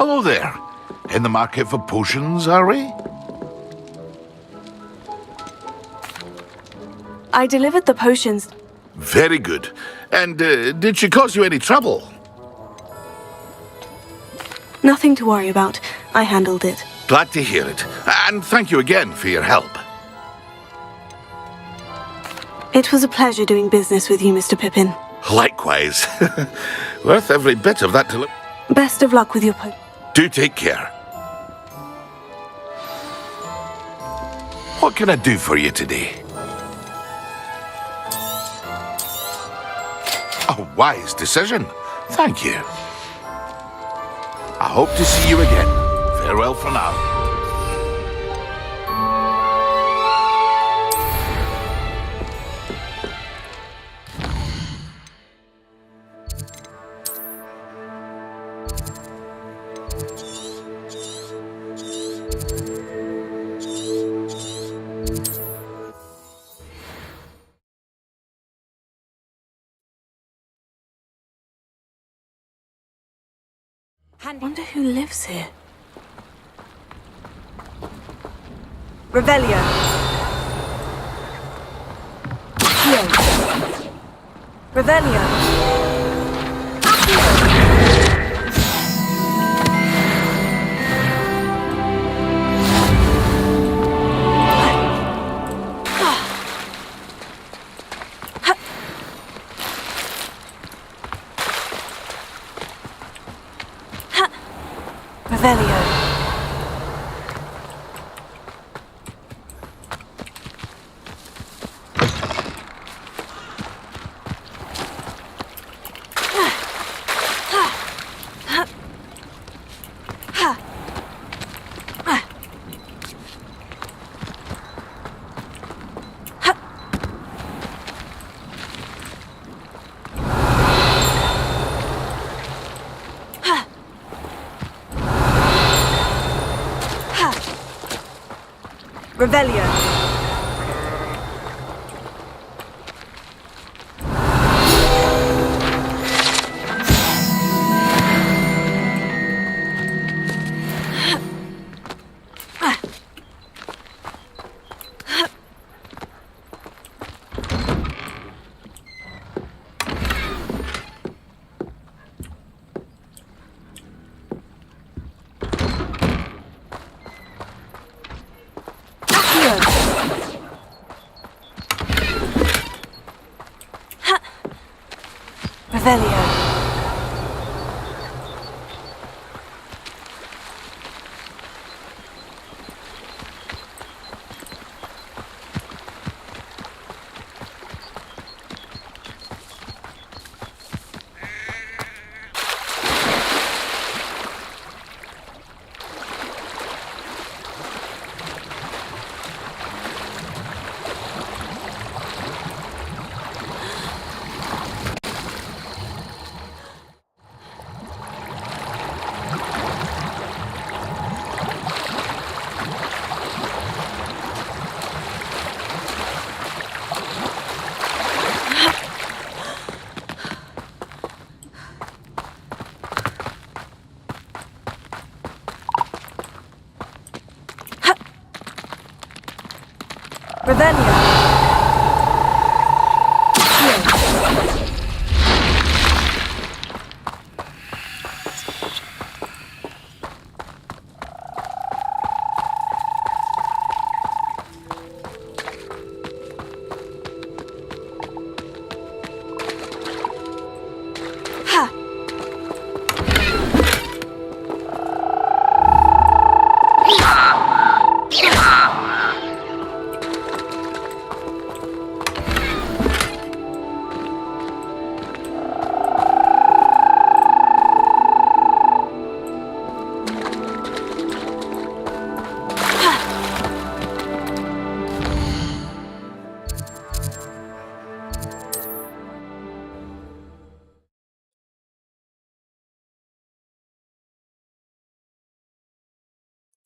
Hello there. In the market for potions, are we? I delivered the potions. Very good. And did she cause you any trouble? Nothing to worry about. I handled it. Glad to hear it. And thank you again for your help. It was a pleasure doing business with you, Mr. Pippin. Likewise. Worth every bit of that to... Best of luck with your Do take care. What can I do for you today? A wise decision. Thank you. I hope to see you again. Farewell for now. I wonder who lives here. Revelio. Revelio. Revelio. Revelio. Revelio. Revelio.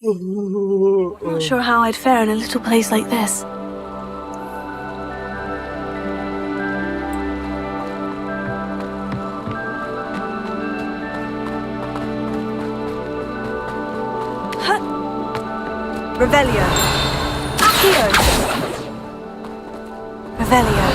Not sure how I'd fare in a little place like this. Revelio. Accio. Revelio.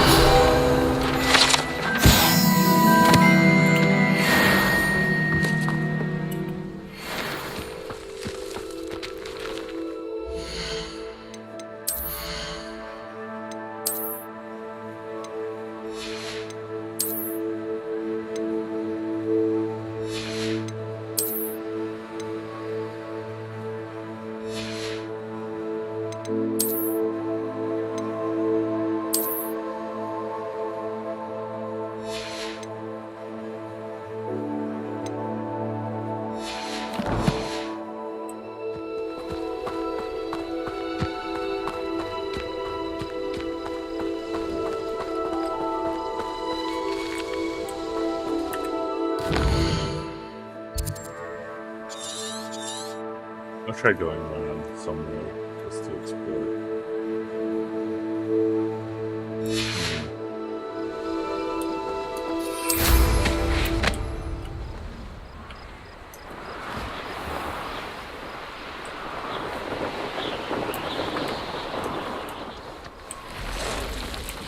I'll try going around somewhere just to explore.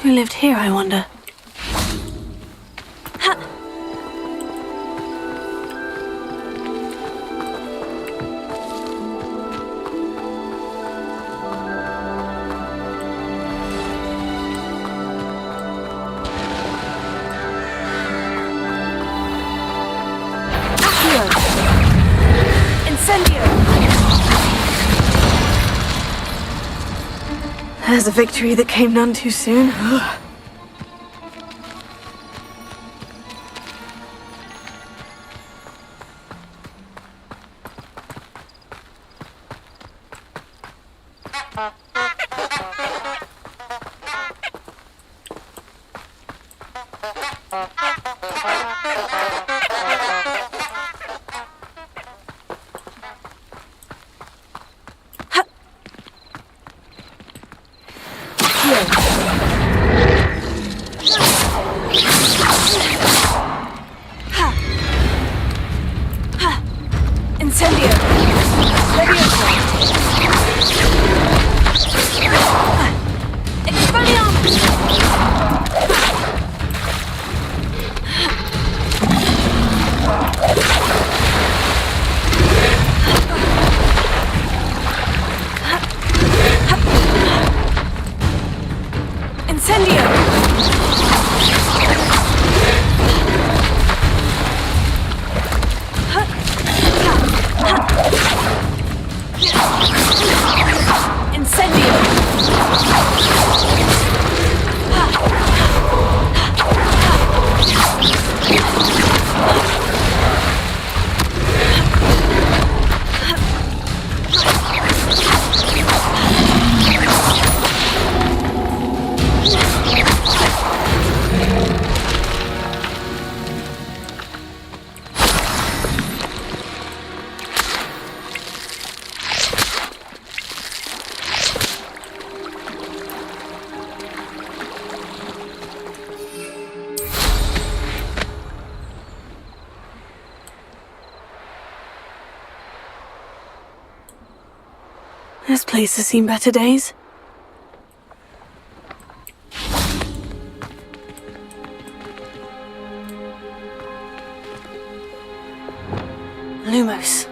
Who lived here, I wonder? There's a victory that came none too soon. This place has seen better days. Lumos.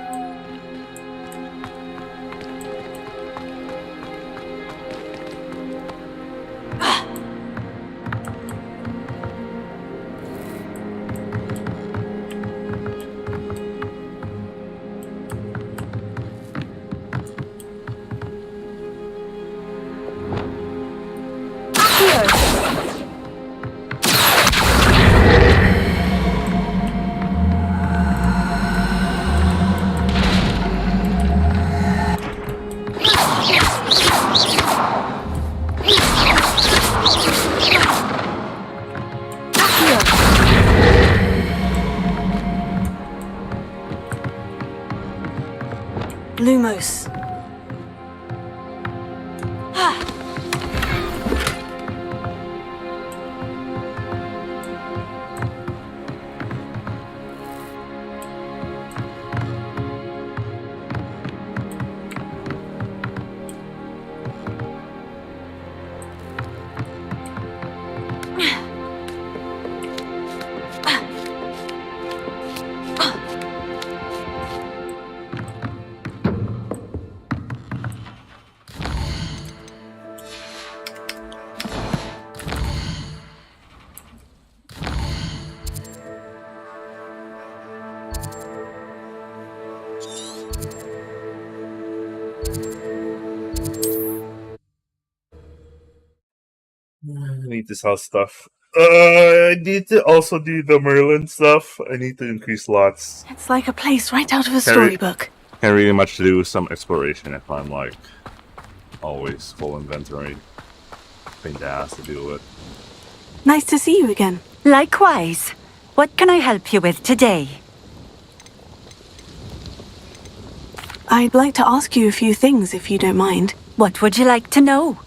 Lumos. I need to sell stuff. I need to also do the Merlin stuff. I need to increase lots. It's like a place right out of a Harry- storybook. Can't really much do some exploration if I'm like always full inventory. Pain in the ass to deal with. Nice to see you again. Likewise. What can I help you with today? I'd like to ask you a few things, if you don't mind. What would you like to know?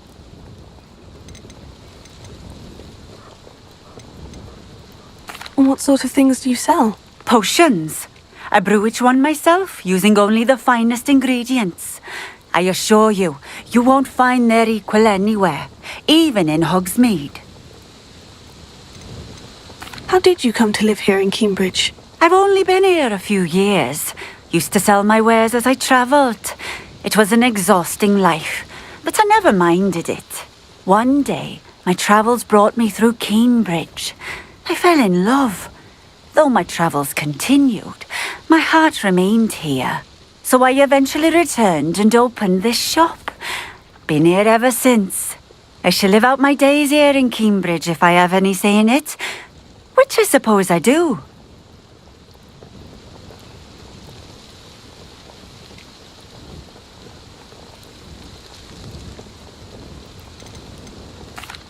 What sort of things do you sell? Potions. I brew each one myself, using only the finest ingredients. I assure you, you won't find their equal anywhere, even in Hogsmeade. How did you come to live here in Cambridge? I've only been here a few years. Used to sell my wares as I travelled. It was an exhausting life, but I never minded it. One day, my travels brought me through Cambridge. I fell in love. Though my travels continued, my heart remained here. So I eventually returned and opened this shop. Been here ever since. I shall live out my days here in Cambridge if I have any say in it, which I suppose I do.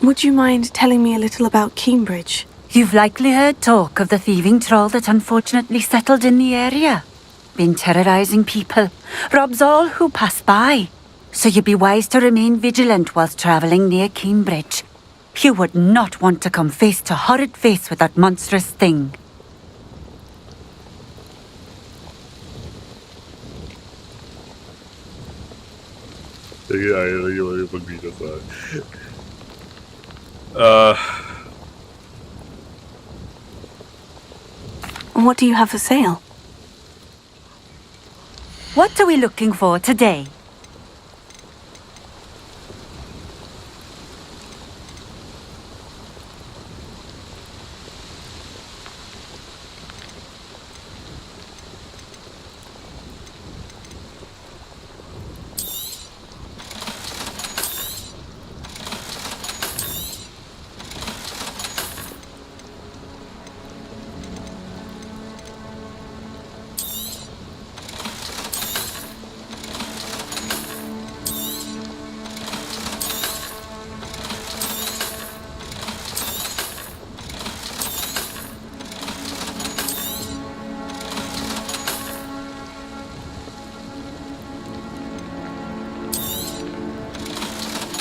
Would you mind telling me a little about Cambridge? You've likely heard talk of the thieving troll that unfortunately settled in the area. Been terrorizing people, robs all who pass by. So you'd be wise to remain vigilant whilst travelling near Cambridge. You would not want to come face to horrid face with that monstrous thing. Yeah, you would beat us What do you have for sale? What are we looking for today?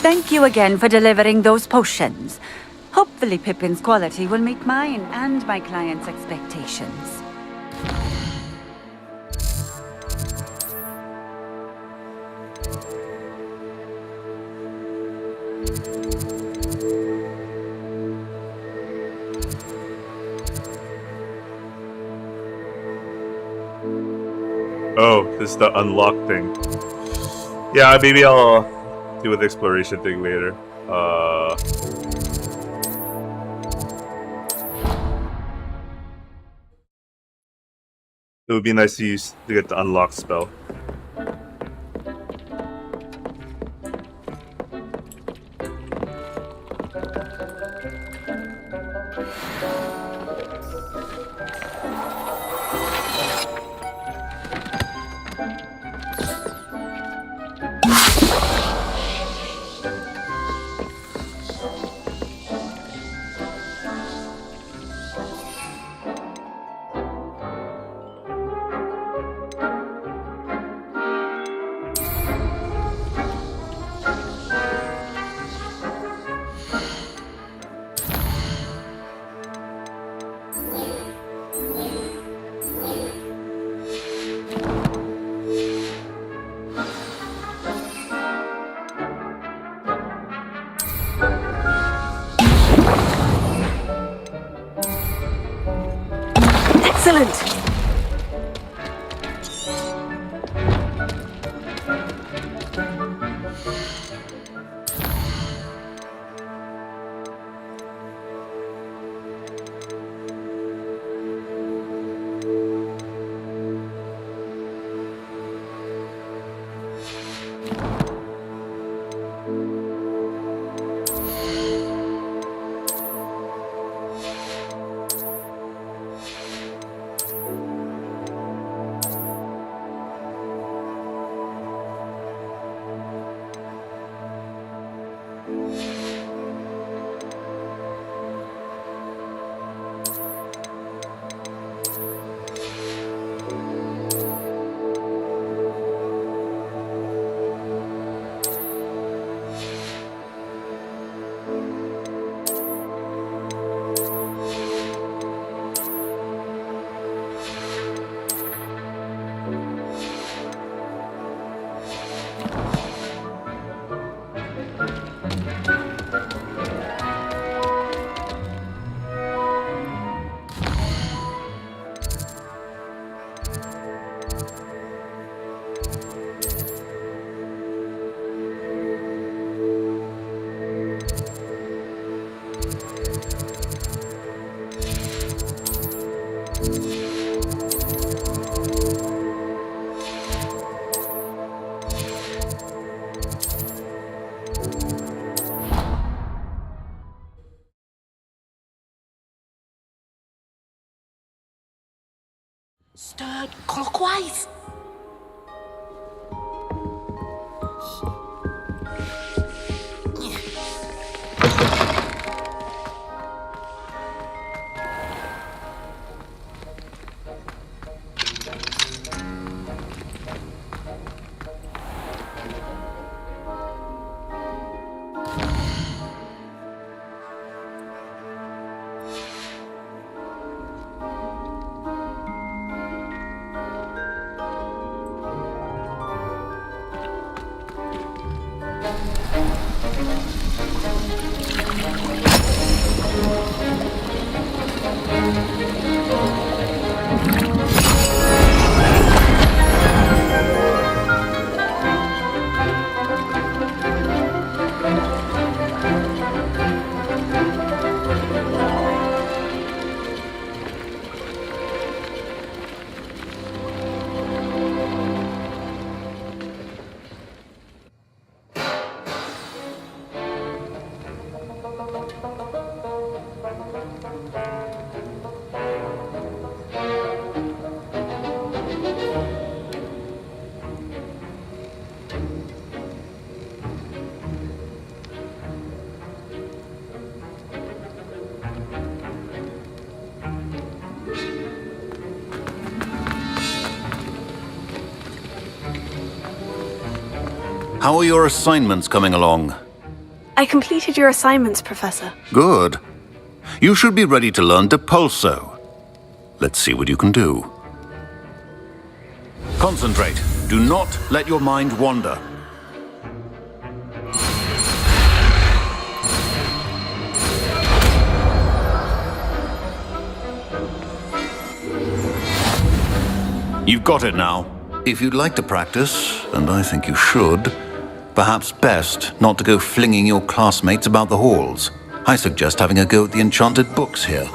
Thank you again for delivering those potions. Hopefully Pippin's quality will meet mine and my client's expectations. Oh, this is the unlock thing. Yeah, maybe I'll deal with the exploration thing later. It would be nice to get the unlock spell. Excellent! Stirred clockwise. How are your assignments coming along? I completed your assignments, Professor. Good. You should be ready to learn Depulso. Let's see what you can do. Concentrate. Do not let your mind wander. You've got it now. If you'd like to practice, and I think you should, perhaps best not to go flinging your classmates about the halls. I suggest having a go at the enchanted books here.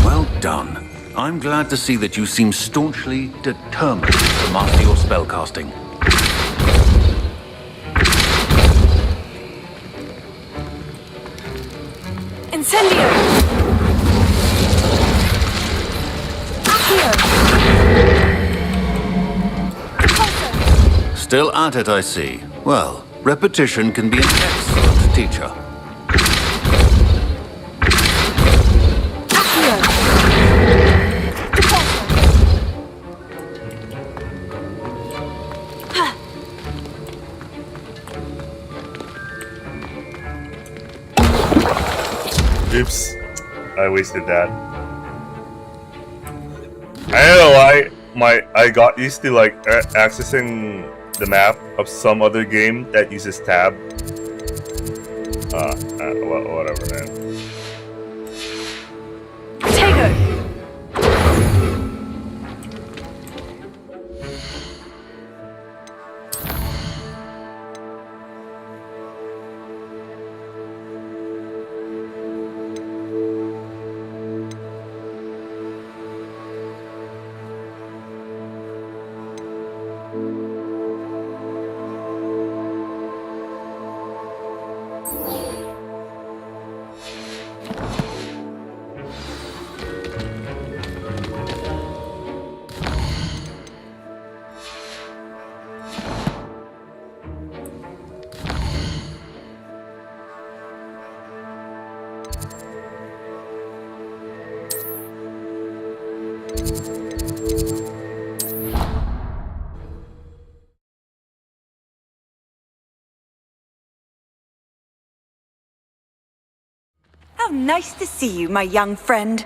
Well done. I'm glad to see that you seem staunchly determined to master your spellcasting. Incendio! Accio! Still at it, I see. Well, repetition can be an excellent teacher. Oops, I wasted that. I don't know why I got used to like accessing the map of some other game that uses tab. Whatever, man. Tego! How nice to see you, my young friend.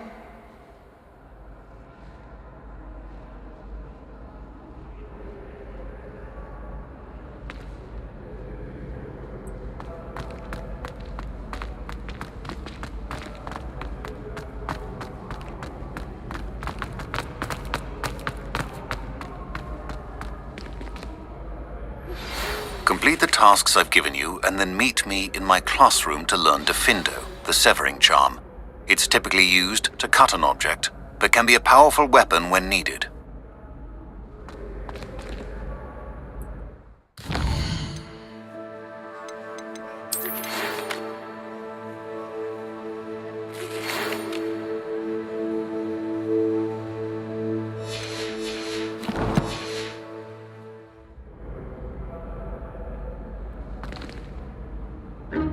tasks I've given you and then meet me in my classroom to learn Defindo, the severing charm. It's typically used to cut an object, but can be a powerful weapon when needed.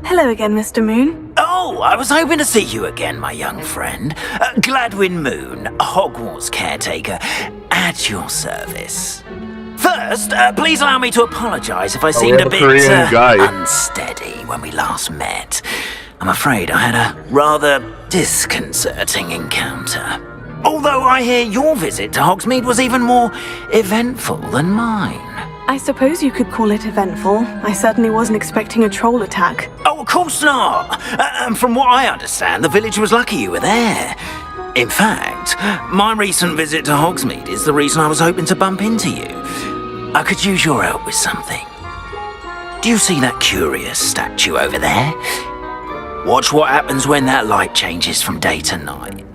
Hello again, Mr. Moon. Oh, I was hoping to see you again, my young friend. Gladwin Moon, Hogwarts caretaker, at your service. First, please allow me to apologise if I seemed a bit unsteady when we last met. I'm afraid I had a rather disconcerting encounter. Although I hear your visit to Hogsmeade was even more eventful than mine. I suppose you could call it eventful. I certainly wasn't expecting a troll attack. Oh, of course not. And from what I understand, the village was lucky you were there. In fact, my recent visit to Hogsmeade is the reason I was hoping to bump into you. I could use your help with something. Do you see that curious statue over there? Watch what happens when that light changes from day to night.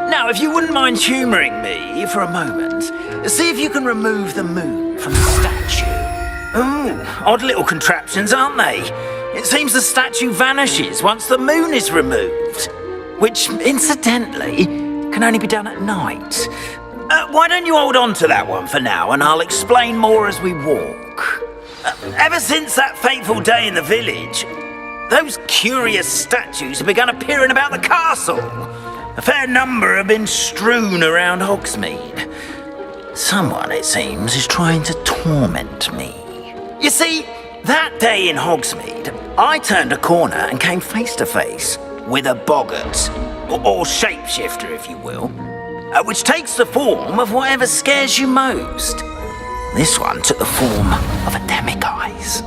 Now, if you wouldn't mind humouring me for a moment, see if you can remove the moon from the statue. Ooh, odd little contraptions, aren't they? It seems the statue vanishes once the moon is removed, which, incidentally, can only be done at night. Why don't you hold on to that one for now, and I'll explain more as we walk. Ever since that fateful day in the village, those curious statues have begun appearing about the castle. A fair number have been strewn around Hogsmeade. Someone, it seems, is trying to torment me. You see, that day in Hogsmeade, I turned a corner and came face to face with a boggart, or shapeshifter, if you will, which takes the form of whatever scares you most. This one took the form of a demiguise.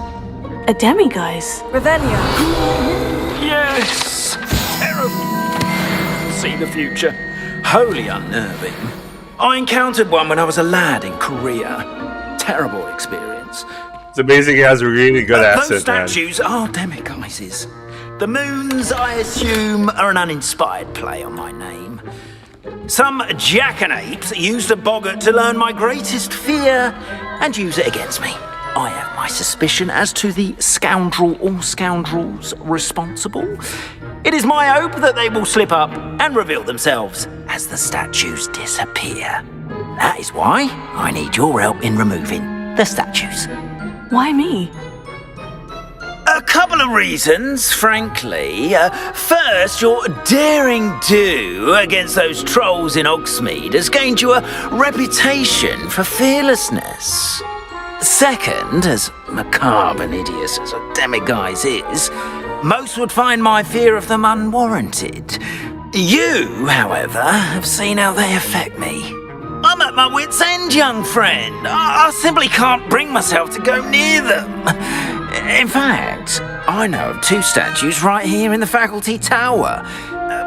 A demiguise? Revelio. Yes! Terrible. See the future. Wholly unnerving. I encountered one when I was a lad in Korea. Terrible experience. It's amazing he has a really good accent, Those statues are demiguises. The moons, I assume, are an uninspired play on my name. Some jackanapes used a boggart to learn my greatest fear and use it against me. I have my suspicion as to the scoundrel or scoundrels responsible. It is my hope that they will slip up and reveal themselves as the statues disappear. That is why I need your help in removing the statues. Why me? A couple of reasons, frankly. First, your daring do against those trolls in Hogsmeade has gained you a reputation for fearlessness. Second, as macabre and hideous as a demiguise is, most would find my fear of them unwarranted. You, however, have seen how they affect me. I'm at my wit's end, young friend. I simply can't bring myself to go near them. In fact, I know of two statues right here in the faculty tower.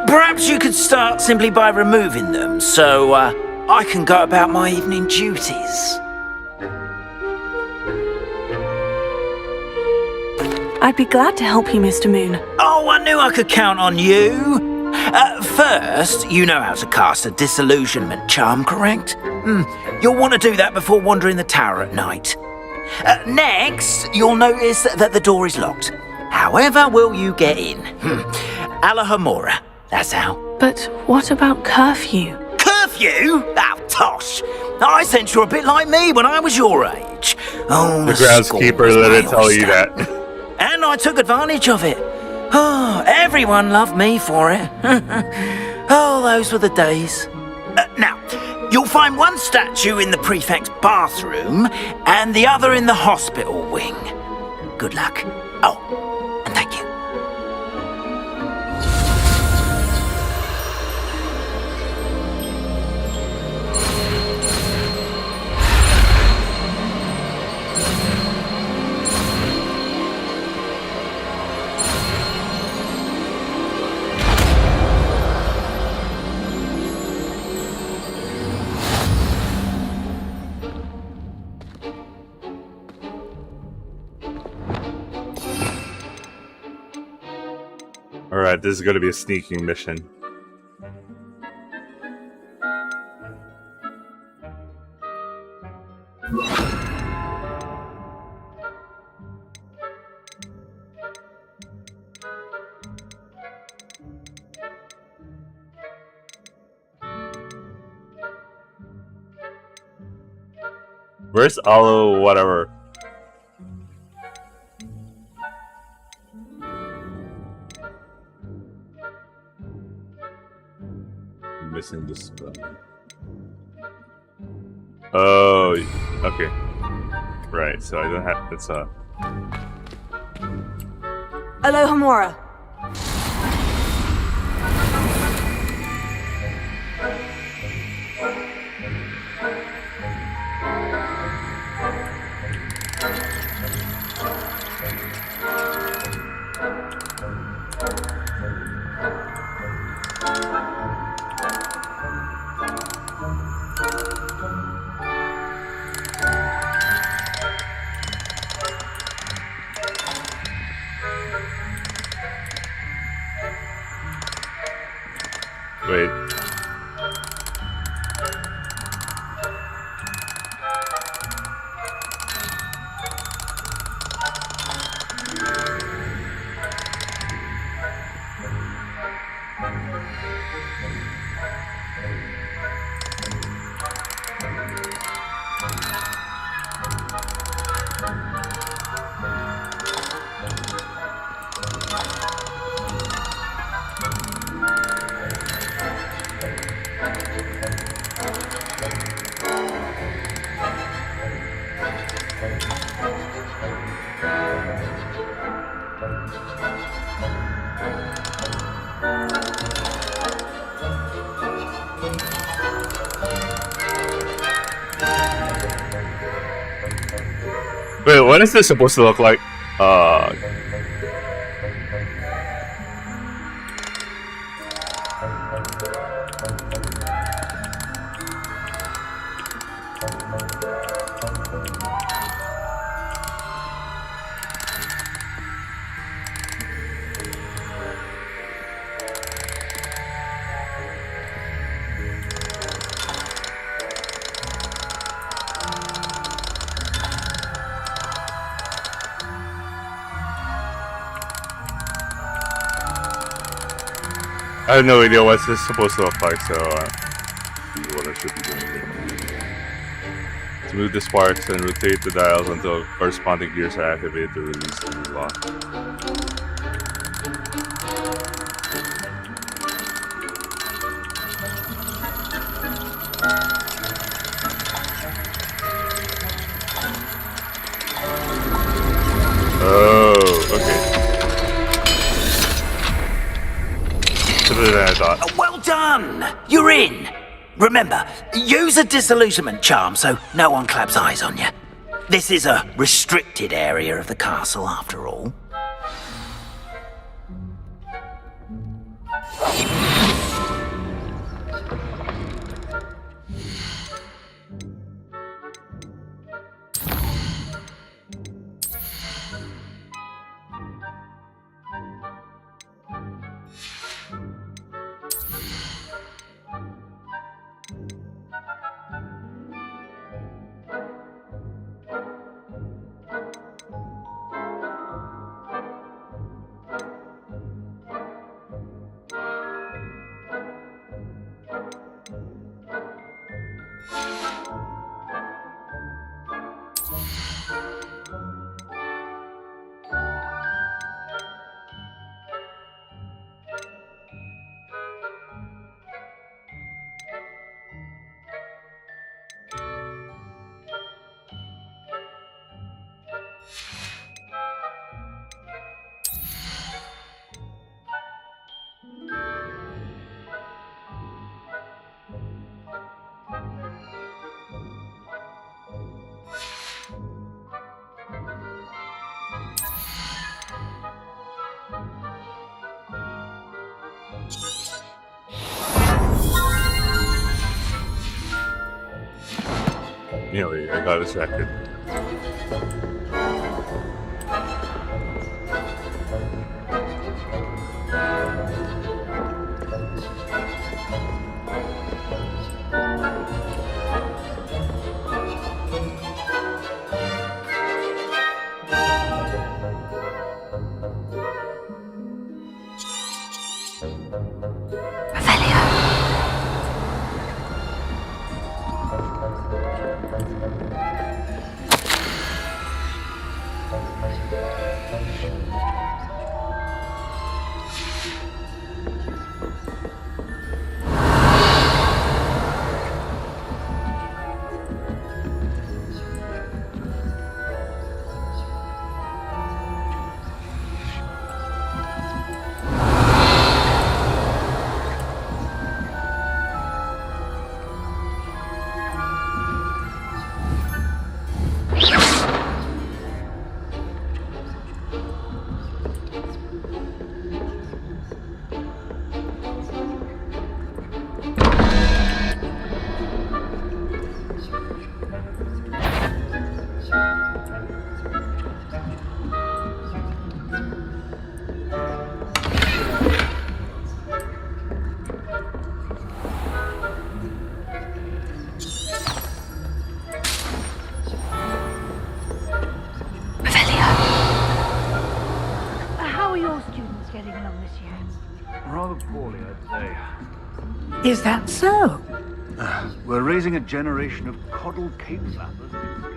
Perhaps you could start simply by removing them, so I can go about my evening duties. I'd be glad to help you, Mr. Moon. Oh, I knew I could count on you. First, you know how to cast a disillusionment charm, correct? You'll want to do that before wandering the tower at night. Next, you'll notice that the door is locked. However will you get in? Alahomora, that's how. But what about curfew? Curfew? Oh, tosh. I sense you're a bit like me when I was your age. Oh, The groundskeeper let it tell you that. And I took advantage of it. Oh, everyone loved me for it. Oh, those were the days. Now, you'll find one statue in the prefect's bathroom and the other in the hospital wing. Good luck. Oh, and thank you. Alright, this is going to be a sneaking mission. Where's Alo whatever? I'm missing this spell. Oh, okay. Right, so I don't have. It's a. Aloha Mora. Wait. Wait, what is this supposed to look like? I have no idea what this is supposed to look like, so this is what I should be doing. To move the sparks and rotate the dials until corresponding gears are activated to release the new lock. Oh, okay. Than I thought. Well done! You're in! Remember, use a disillusionment charm so no one claps eyes on you. This is a restricted area of the castle, after all. Anyway, I got distracted. your students getting along this year? Rather poorly, I'd Is that so? say. We're raising a generation of coddled cape flappers instead.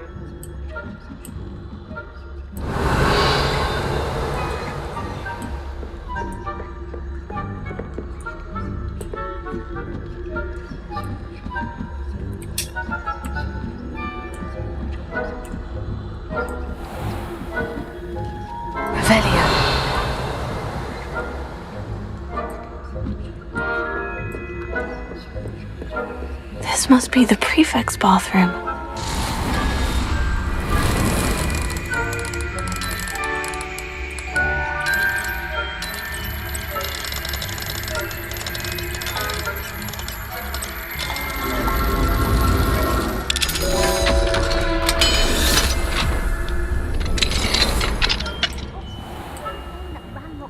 Revelio. This must be the prefect's bathroom.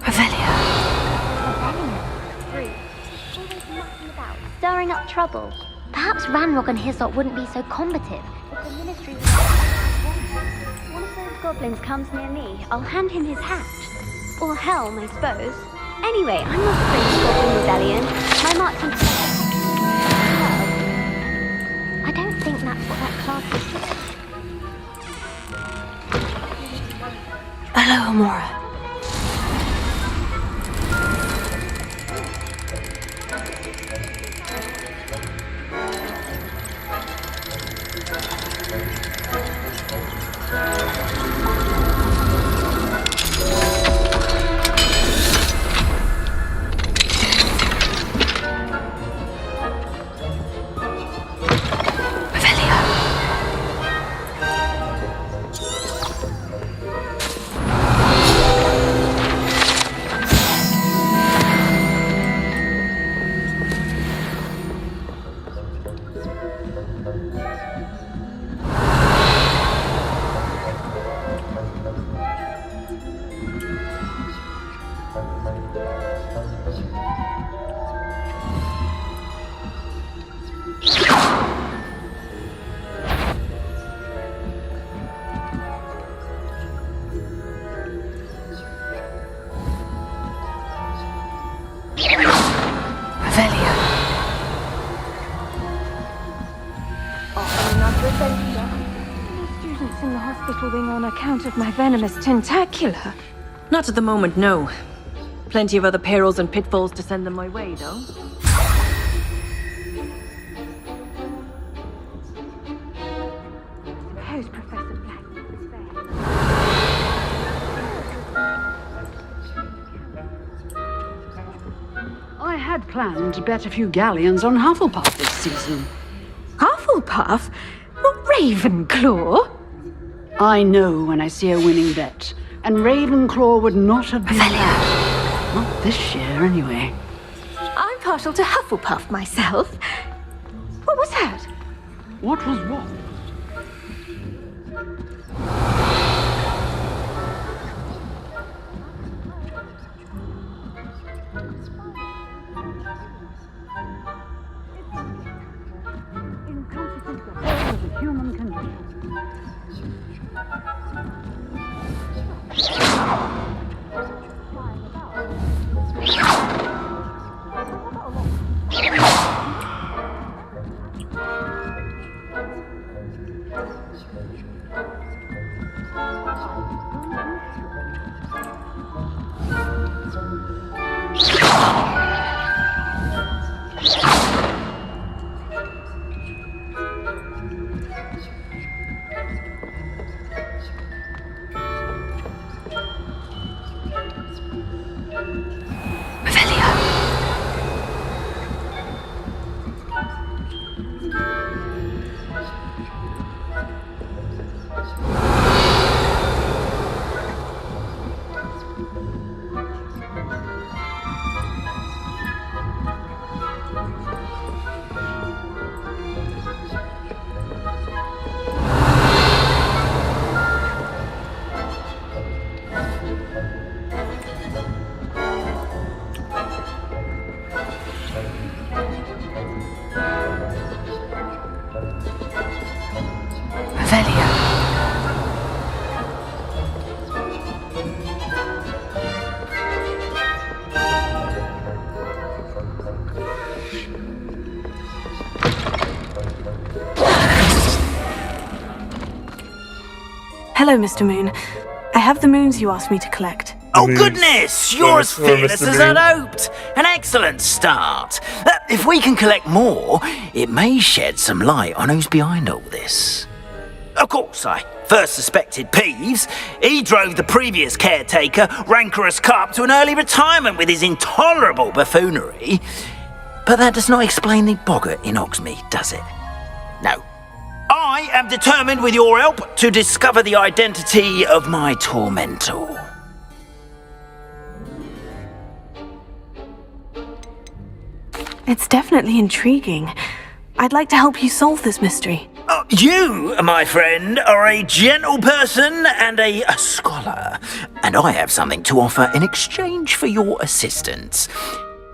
Revelio. Stirring up trouble. Perhaps Ranrock and Hislop wouldn't be so combative if the ministry was... One of those goblins comes near me, I'll hand him his hat. Or helm, I suppose. Anyway, I'm not afraid of Goblin Rebellion. My marksman... I don't think that's what that class is. Hello, Amora. Students in the hospital wing on account of my venomous tentacula. Not at the moment, no. Plenty of other perils and pitfalls to send them my way, though. Suppose Professor Black is there. I had planned to bet a few galleons on Hufflepuff this season. Hufflepuff? Not Ravenclaw? I know when I see a winning bet, and Ravenclaw would not have been bad. Not this year, anyway. I'm partial to Hufflepuff myself. What was that? What was what? Inconsistent affairs of the human condition. Hello, Mr. Moon. I have the moons you asked me to collect. Oh, Moons. goodness! You're as Promise, fearless Mr. as Moon. I'd hoped. An excellent start. If we can collect more, it may shed some light on who's behind all this. Of course, I first suspected Peeves. He drove the previous caretaker, Rancorous Carp, to an early retirement with his intolerable buffoonery. But that does not explain the boggart in Hogsmeade, does it? No. I am determined, with your help, to discover the identity of my tormentor. It's definitely intriguing. I'd like to help you solve this mystery. You, my friend, are a gentle person and a scholar, and I have something to offer in exchange for your assistance.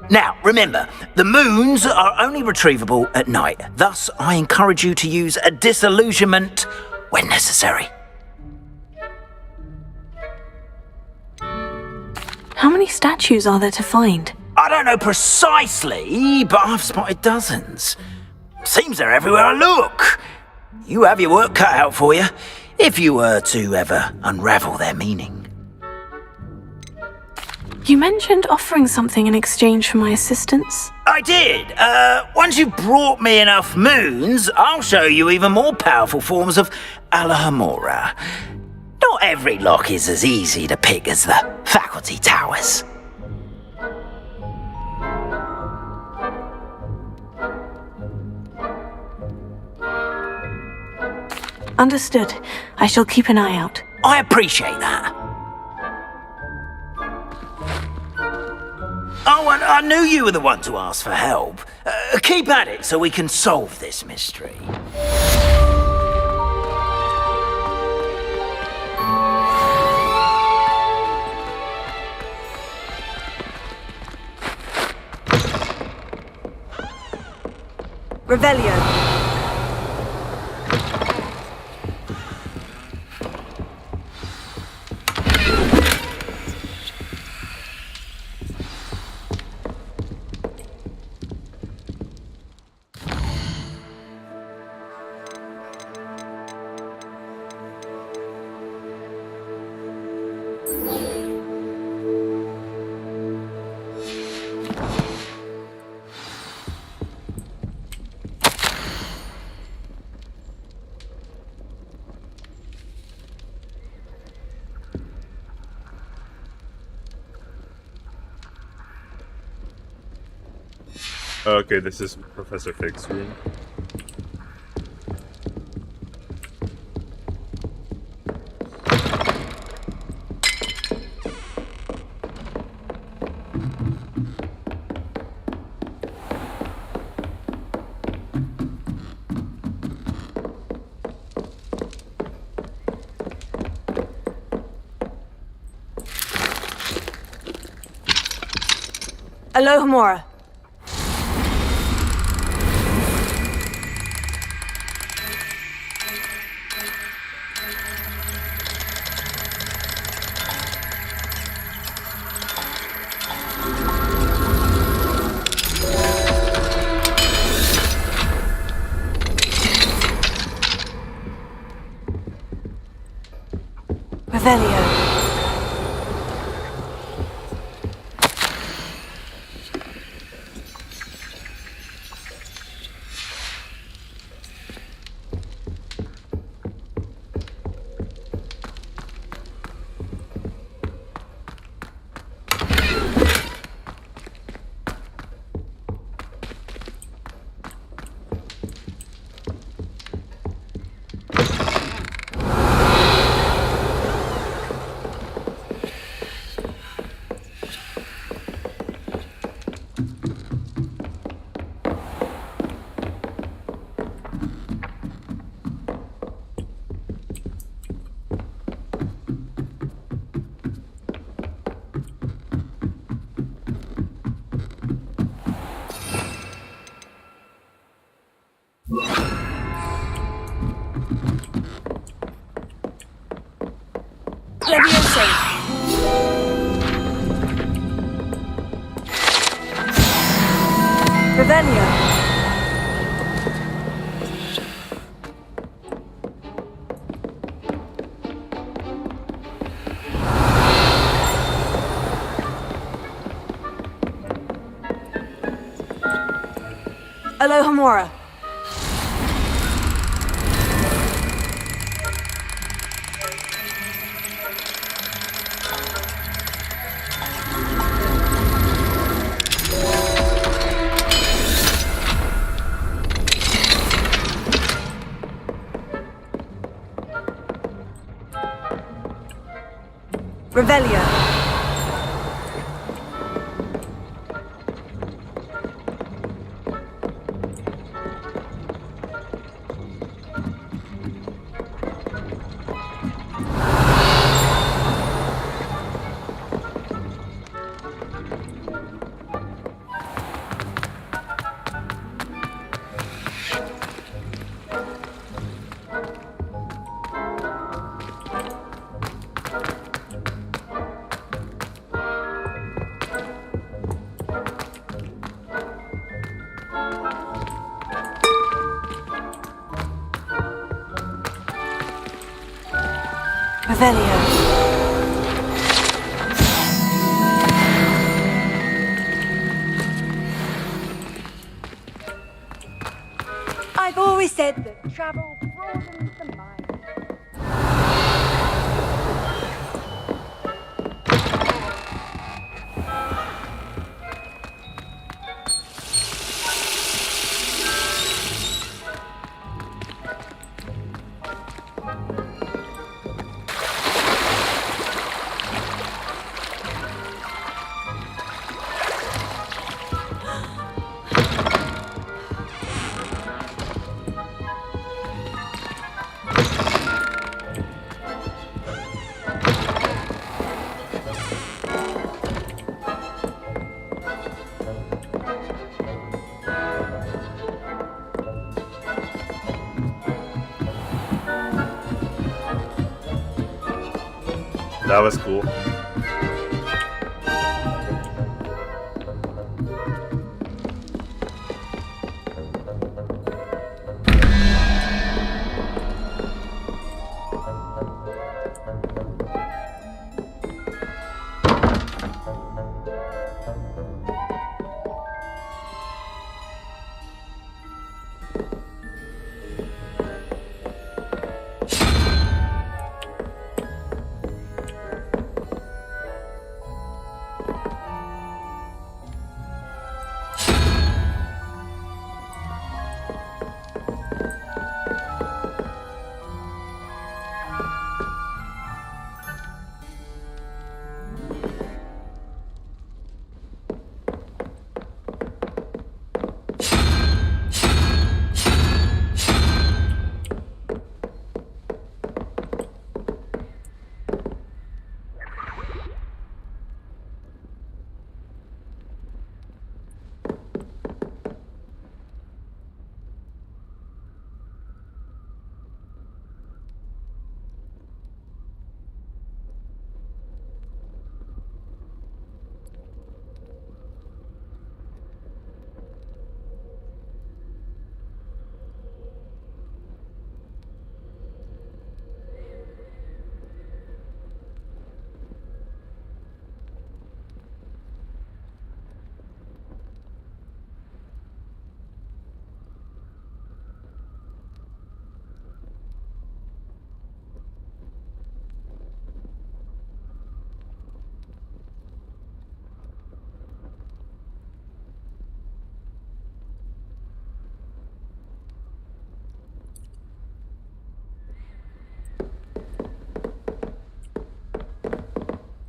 Now, remember, the moons are only retrievable at night. Thus, I encourage you to use a disillusionment when necessary. How many statues are there to find? I don't know precisely, but I've spotted dozens. Seems they're everywhere I look. You have your work cut out for you, if you were to ever unravel their meaning. You mentioned offering something in exchange for my assistance. I did. Once you've brought me enough moons, I'll show you even more powerful forms of Alohomora. Not every lock is as easy to pick as the faculty towers. Understood. I shall keep an eye out. I appreciate that. Oh, and I knew you were the one to ask for help. Keep at it so we can solve this mystery. Revelio. Okay, this is Professor Fig's room. Alohomora. Revelio. Levioso. Revelio. Alohomora. Revelio. Revelio. I've always said that travel broadens the mind. That was cool.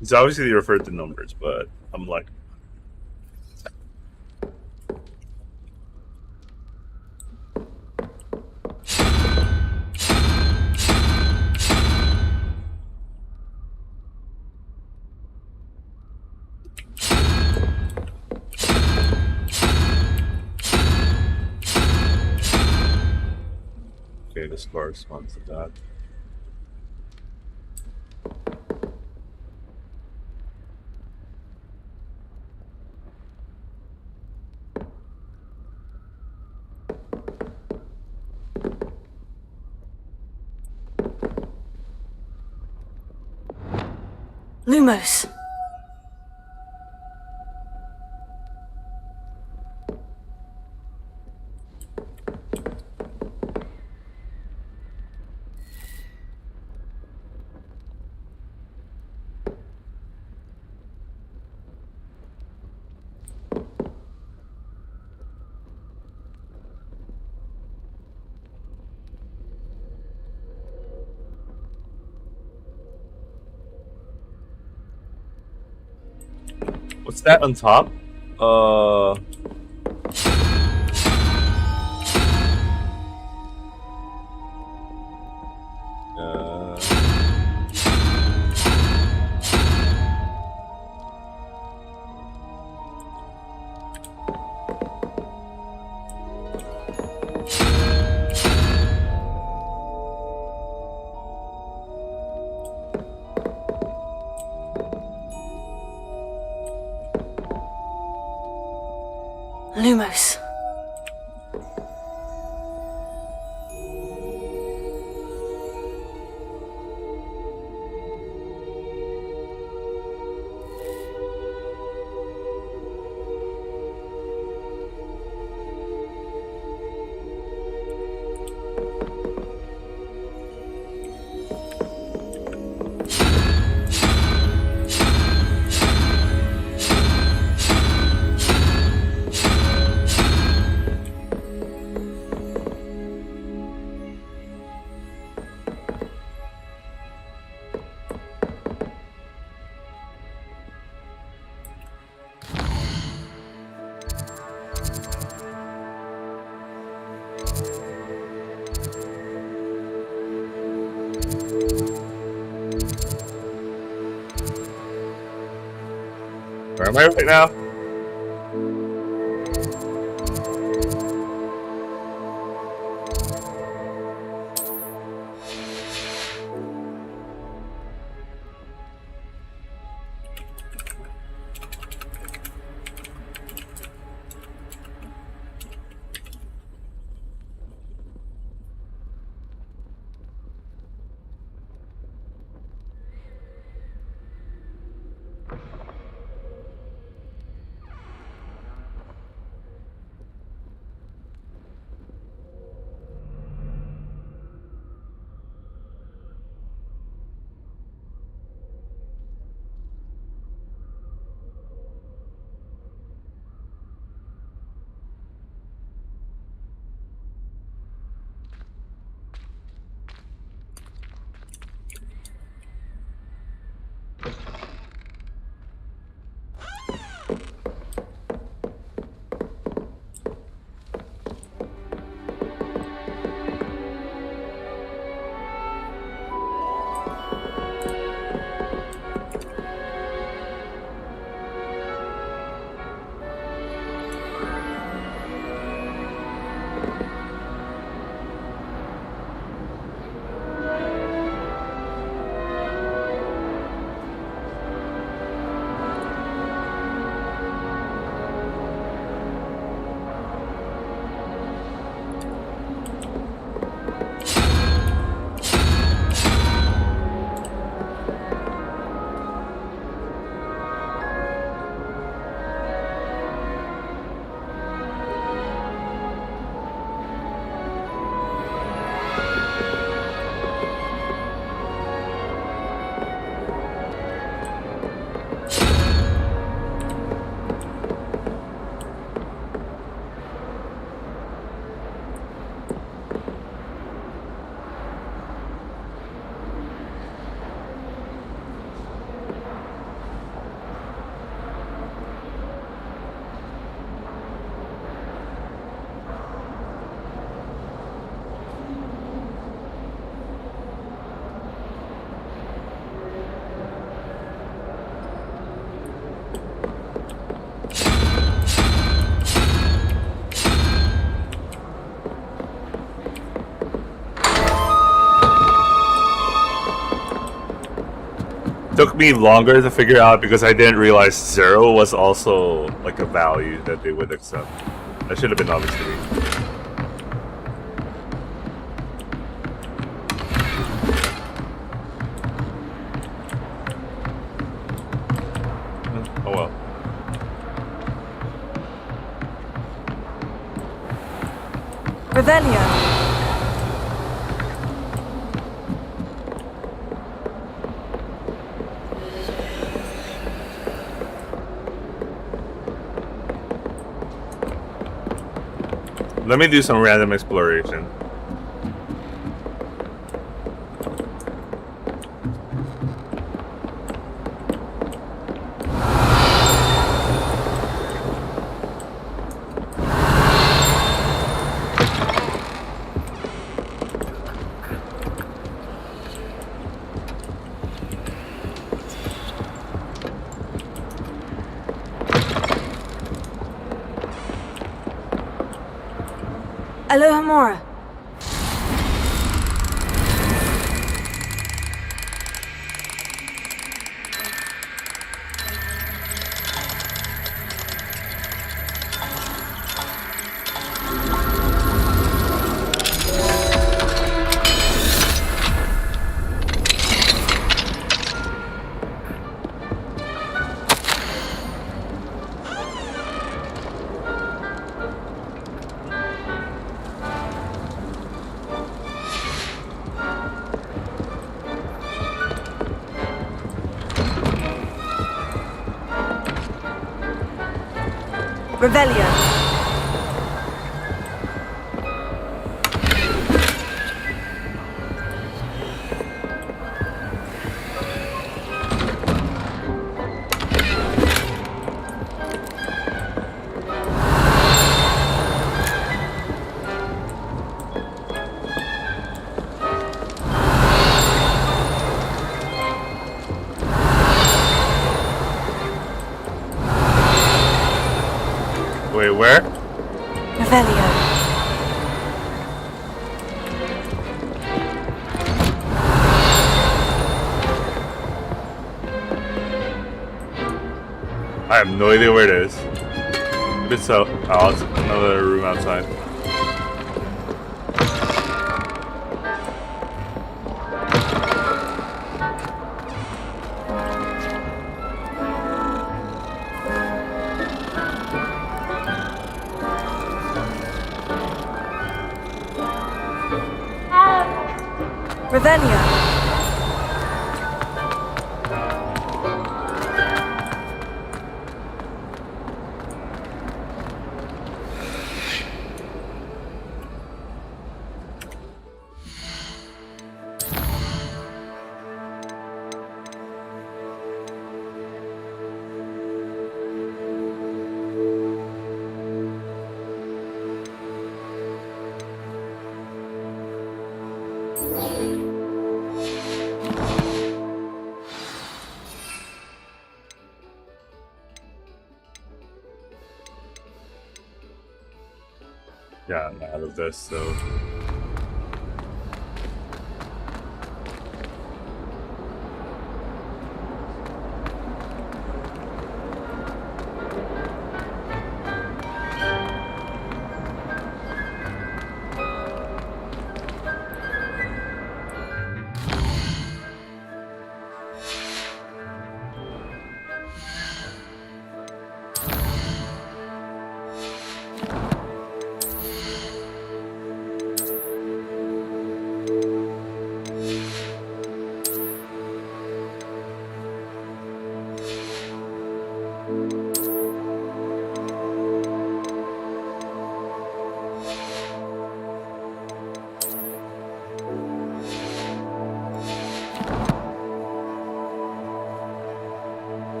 It's obviously referred to numbers, but I'm like, okay, this corresponds to that. Lumos. What's that on top? Lumos. Where am I right now? Took me longer to figure out because I didn't realize 0 was also like a value that they would accept. That should have been obvious to me. Oh well. Revelio. Let me do some random exploration. Alohomora. Revelio. Wait, where? Revelio. I have no idea where it is. Maybe it's out. Oh, it's another room outside. Revelio. Yeah, I'm out of this, so.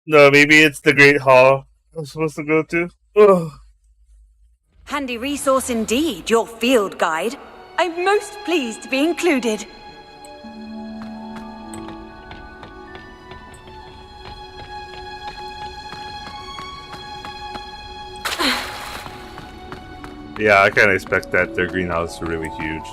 No, maybe it's the Great Hall I'm supposed to go to. Ugh. Handy resource indeed, your field guide. I'm most pleased to be included. Yeah, I can't expect that. Their greenhouse is really huge.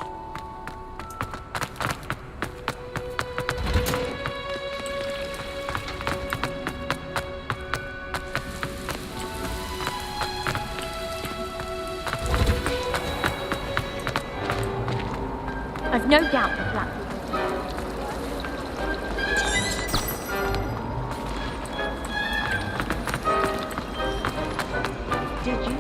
No doubt the flat will. Did you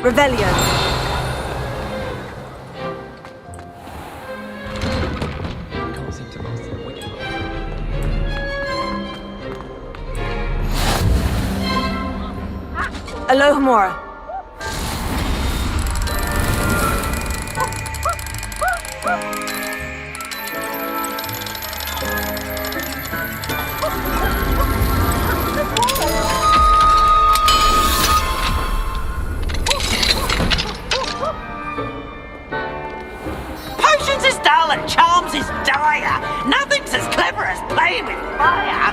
Revelio. Alohomora. Potions is dull and charms is dire. Nothing's as clever as playing with fire.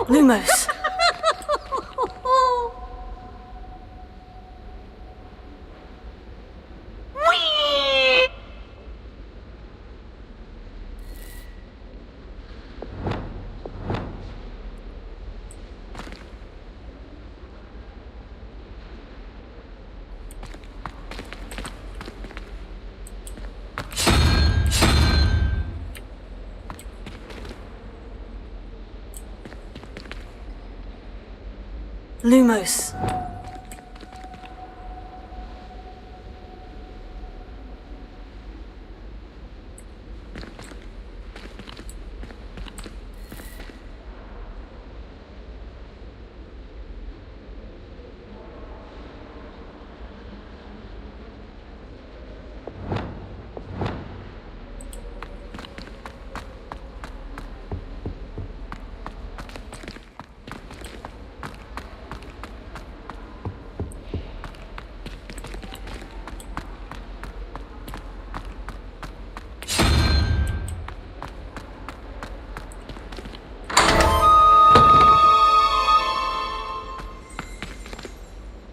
Lumos. Lumos.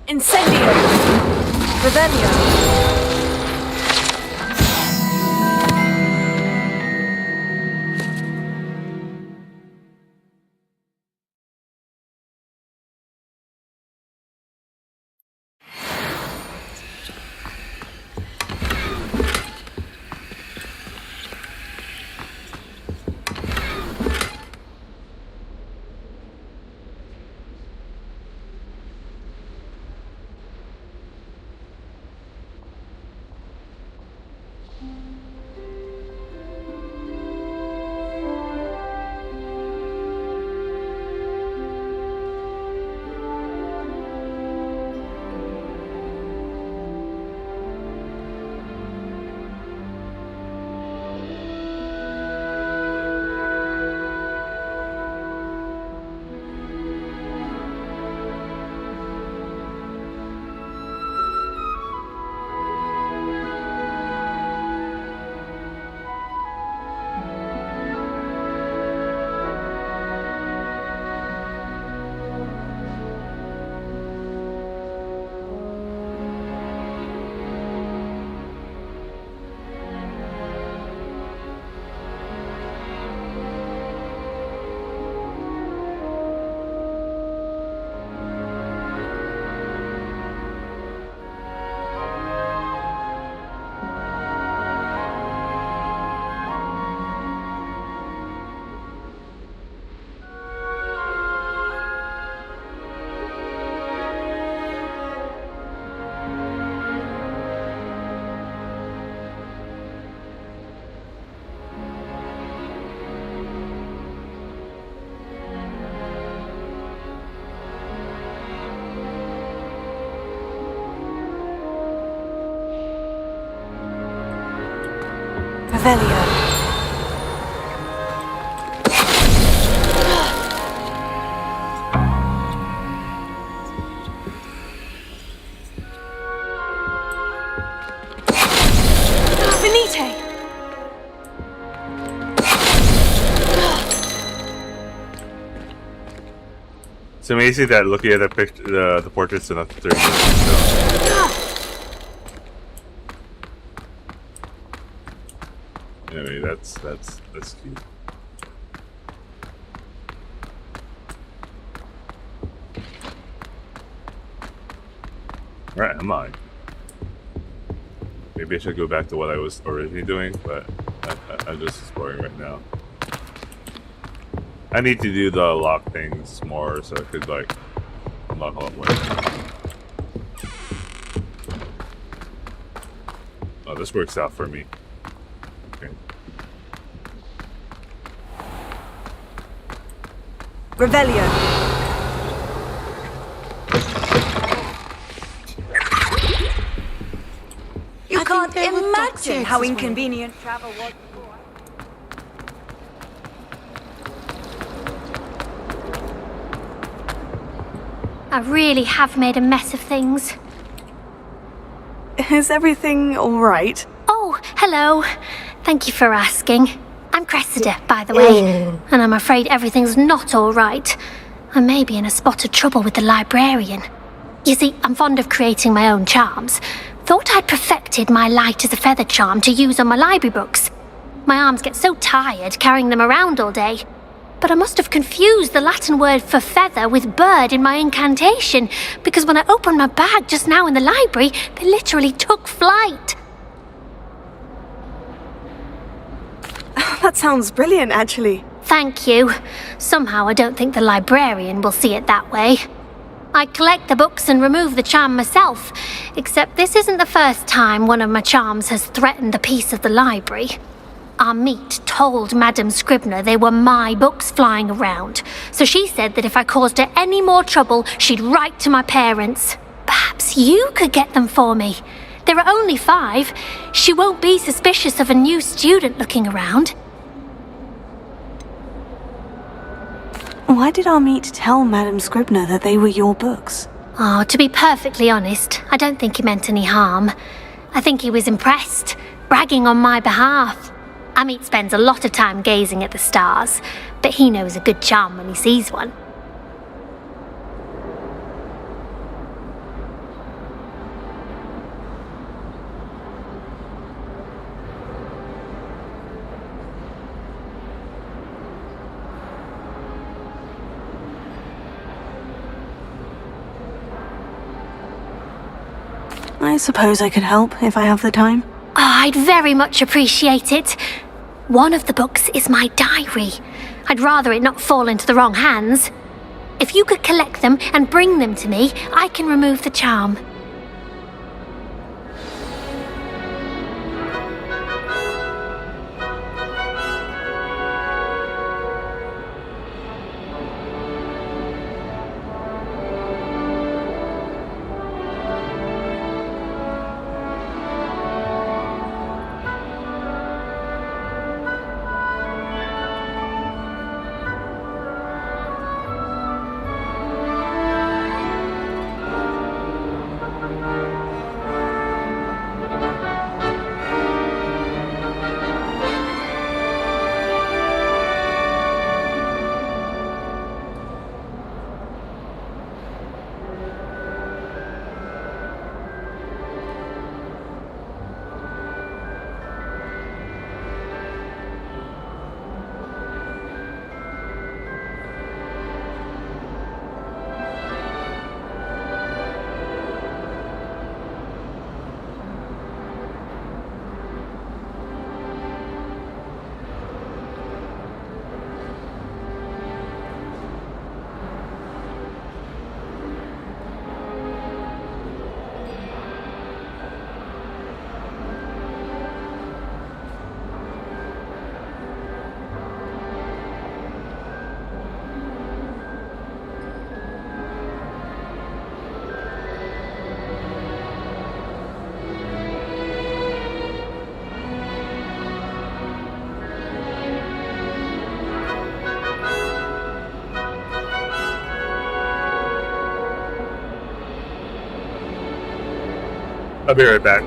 Incendio. Revelio. Revelio. Finite! It's amazing that looking at the portraits enough to turn Anyway, that's cute. Right, I'm on. Maybe I should go back to what I was originally doing, but I'm just exploring right now. I need to do the lock things more so I could like unlock a lot more. Oh, this works out for me. Okay. Revelio. You can't imagine how inconvenient travel was. I really have made a mess of things. Is everything all right? Oh, hello. Thank you for asking. I'm Cressida, by the way, and I'm afraid everything's not all right. I may be in a spot of trouble with the librarian. You see, I'm fond of creating my own charms. Thought I'd perfected my light as a feather charm to use on my library books. My arms get so tired carrying them around all day. But I must have confused the Latin word for feather with bird in my incantation, because when I opened my bag just now in the library, they literally took flight. That sounds brilliant, actually. Thank you. Somehow I don't think the librarian will see it that way. I collect the books and remove the charm myself, except this isn't the first time one of my charms has threatened the peace of the library. Our meet told Madame Scribner they were my books flying around, so she said that if I caused her any more trouble, she'd write to my parents. Perhaps you could get them for me. There are only 5. She won't be suspicious of a new student looking around. Why did our meet tell Madame Scribner that they were your books? Oh, to be perfectly honest, I don't think he meant any harm. I think he was impressed, bragging on my behalf. Amit spends a lot of time gazing at the stars, but he knows a good charm when he sees one. I suppose I could help if I have the time. Oh, I'd very much appreciate it. One of the books is my diary. I'd rather it not fall into the wrong hands. If you could collect them and bring them to me, I can remove the charm. I'll be right back.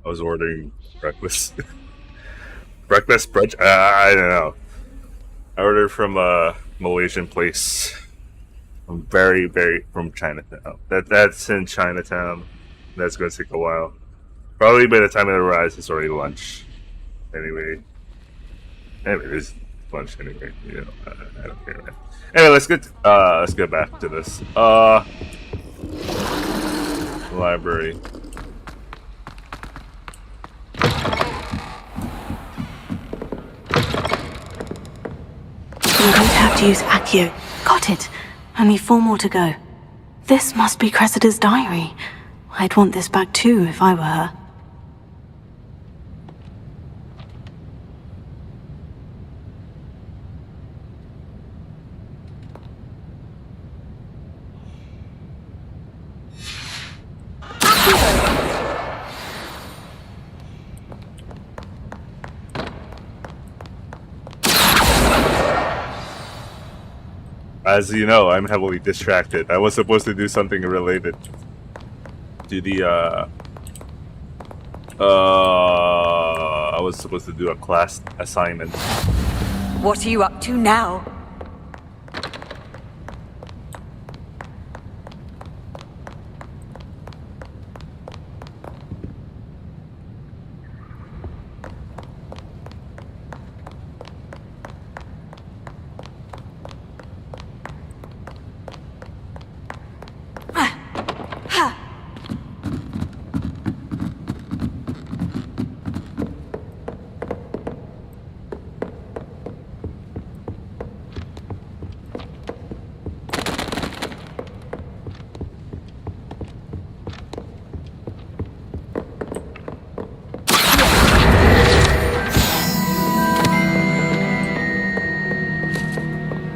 I was ordering breakfast. Breakfast brunch? I don't know. I ordered from a Malaysian place. I'm very from Chinatown. That's in Chinatown. That's gonna take a while. Probably by the time it arrives, it's already lunch. Anyway, it's lunch anyway. You know, I don't care, man. Anyway, let's get back to this. Library. I'm going to have to use Accio. Got it. Only 4 more to go. This must be Cressida's diary. I'd want this back too if I were her. As you know, I'm heavily distracted. I was supposed to do something related to the, I was supposed to do a class assignment. What are you up to now?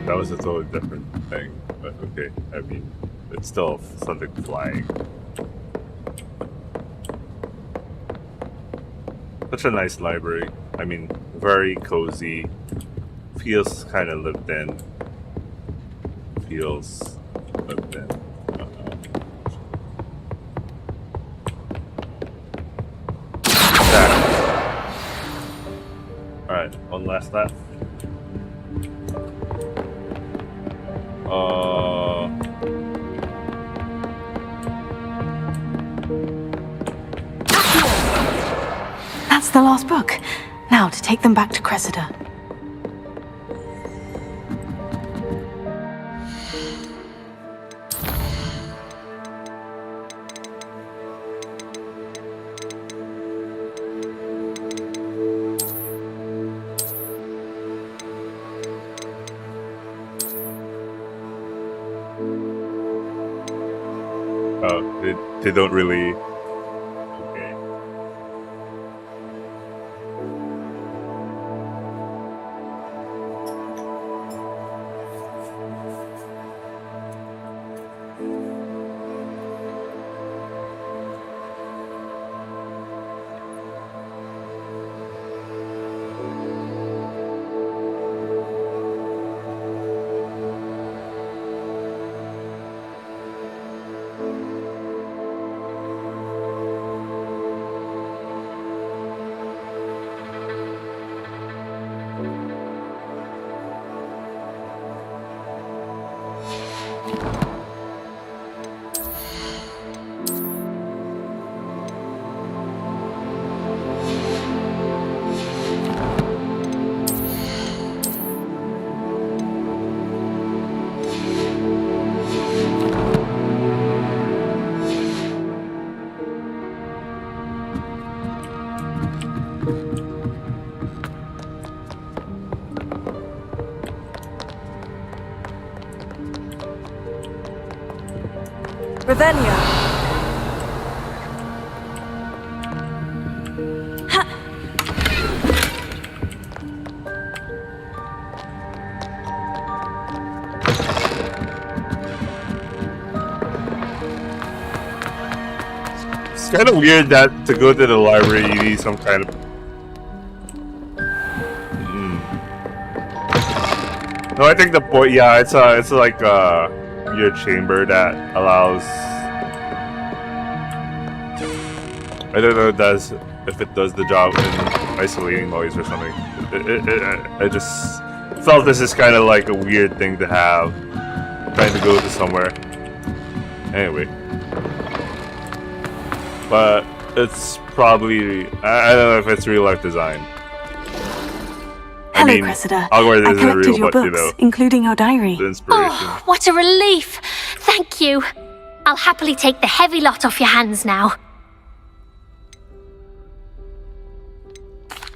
That was a totally different thing, but okay. I mean, it's still something flying. Such a nice library. I mean, very cozy. Feels kind of lived in. Feels lived in. Alright, one last lap. That's the last book. Now to take them back to Cressida. Oh, they don't really. Okay. Ravenna! It's kind of weird that to go to the library you need some kind of. No, I think the point. Yeah, it's like your chamber that allows. I don't know if if it does the job in isolating noise or something. I just felt this is kind of like a weird thing to have. Trying to go to somewhere. Anyway. But it's probably... I don't know if it's real life design. Hello, Cressida. Hogwarts I isn't collected real, your but, books, you know, including your diary. the inspiration. Oh, what a relief! Thank you. I'll happily take the heavy lot off your hands now.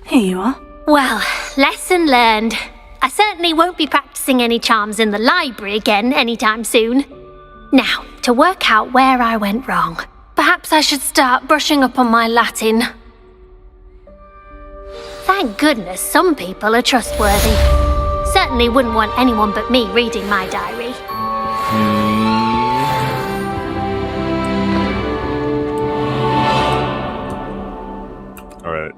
Here you are. Well, lesson learned. I certainly won't be practicing any charms in the library again anytime soon. Now, to work out where I went wrong. Perhaps I should start brushing up on my Latin. Thank goodness some people are trustworthy. Certainly wouldn't want anyone but me reading my diary. Alright,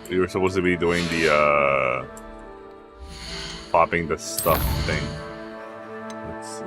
we were supposed to be doing the popping the stuff thing. Let's see.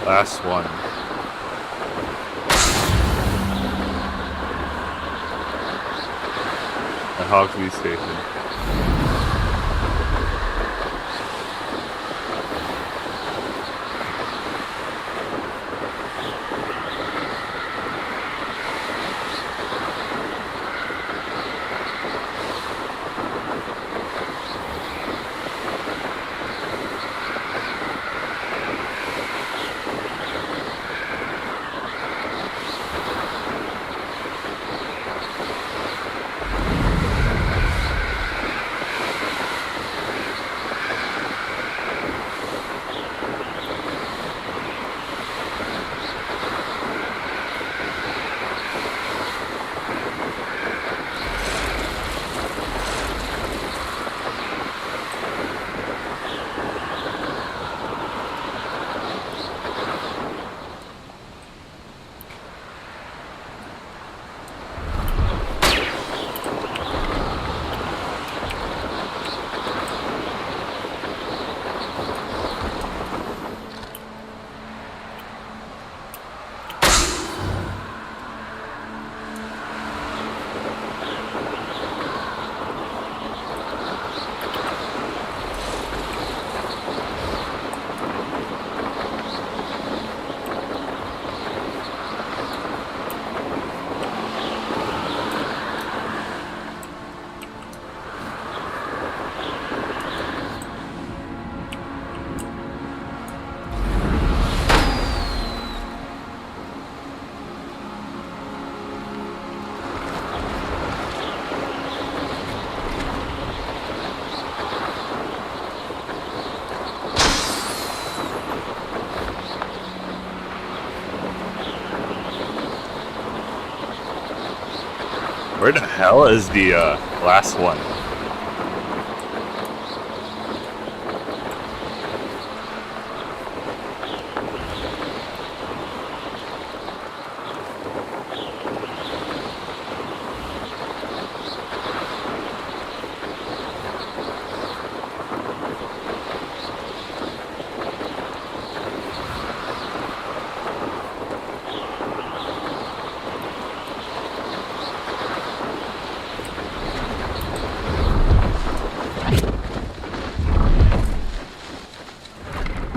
Last one. At Hogwarts Station. Where the hell is the last one?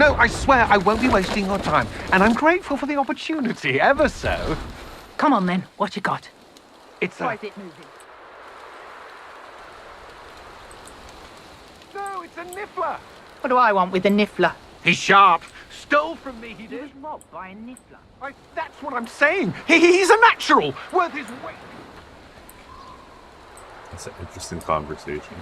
no, I swear I won't be wasting your time. And I'm grateful for the opportunity, ever so. Come on then, what you got? It's Why a... is it moving? No, it's a niffler. What do I want with a niffler? He's sharp. Stole from me, he He did. was robbed by a niffler. That's what I'm saying. He's a natural. Worth his weight. That's an interesting conversation.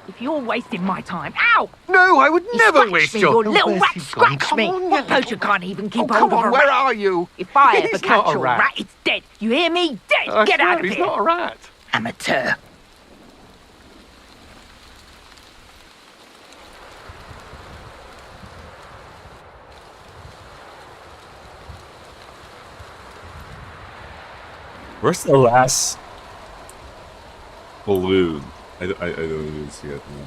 If you're wasting my time, ow! No, I would You never scratched waste me, your... you little Where's rat, he gone? scratch Come me! on, What you poacher little- can't even keep Oh, hold come of on, a where rat? are you? If I ever He's catch not a your rat. rat, it's dead. You hear me? Dead! I Get swear, out of he's here! not a rat. Amateur. Where's the last balloon? I don't even see it now.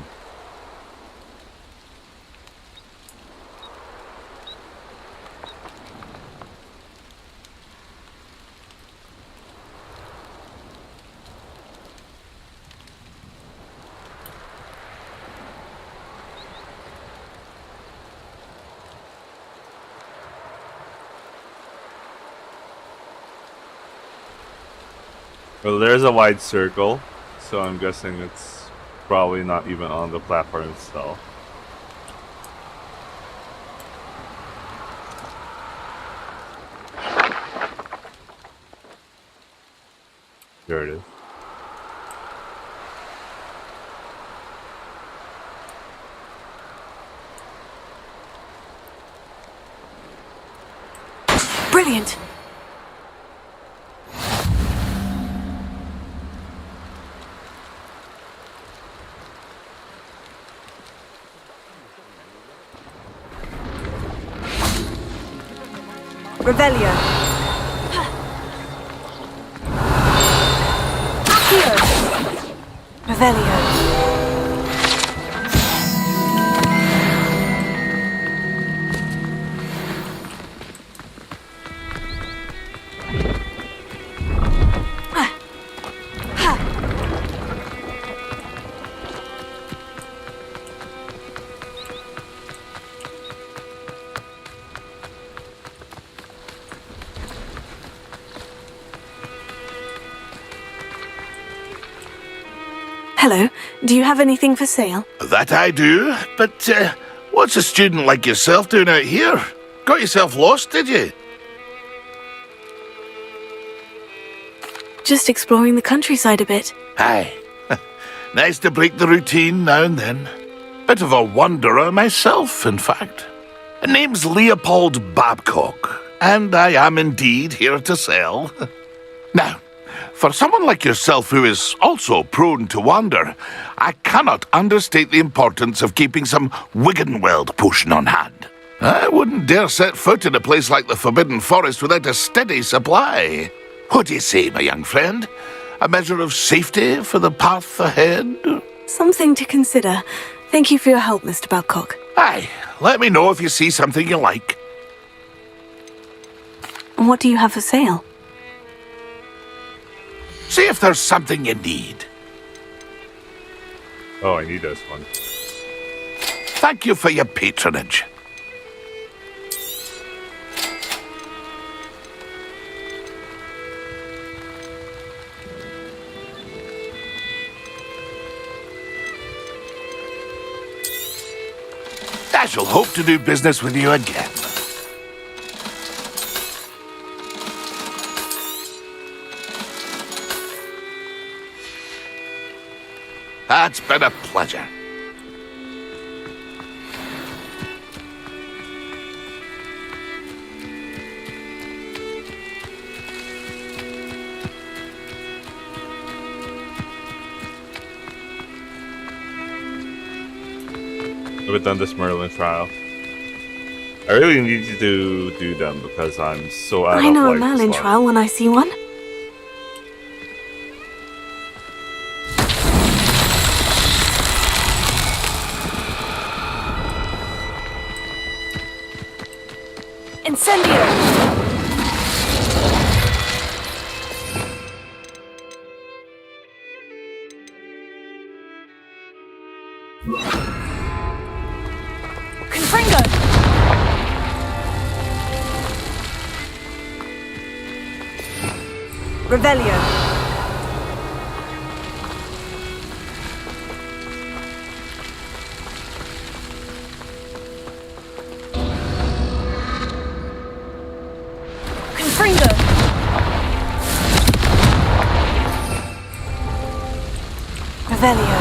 Well, there's a wide circle, so I'm guessing it's probably not even on the platform itself. There it is. Brilliant! Revelio. Accio. Revelio. Hello. Do you have anything for sale? That I do, but what's a student like yourself doing out here? Got yourself lost, did you? Just exploring the countryside a bit. Aye. Nice to break the routine now and then. Bit of a wanderer myself, in fact. Name's Leopold Babcock, and I am indeed here to sell. Now, for someone like yourself who is also prone to wander, I cannot understate the importance of keeping some Wiggenweld potion on hand. I wouldn't dare set foot in a place like the Forbidden Forest without a steady supply. What do you say, my young friend? A measure of safety for the path ahead? Something to consider. Thank you for your help, Mr. Babcock. Aye, let me know if you see something you like. What do you have for sale? See if there's something you need. Oh, I need this one. Thank you for your patronage. I shall hope to do business with you again. That's been a pleasure. I've done this Merlin trial. I really need you to do them because I'm so out I of know a life Merlin this trial when I see one. Incendio! Confringo! Revelio. Confringo. Revelio.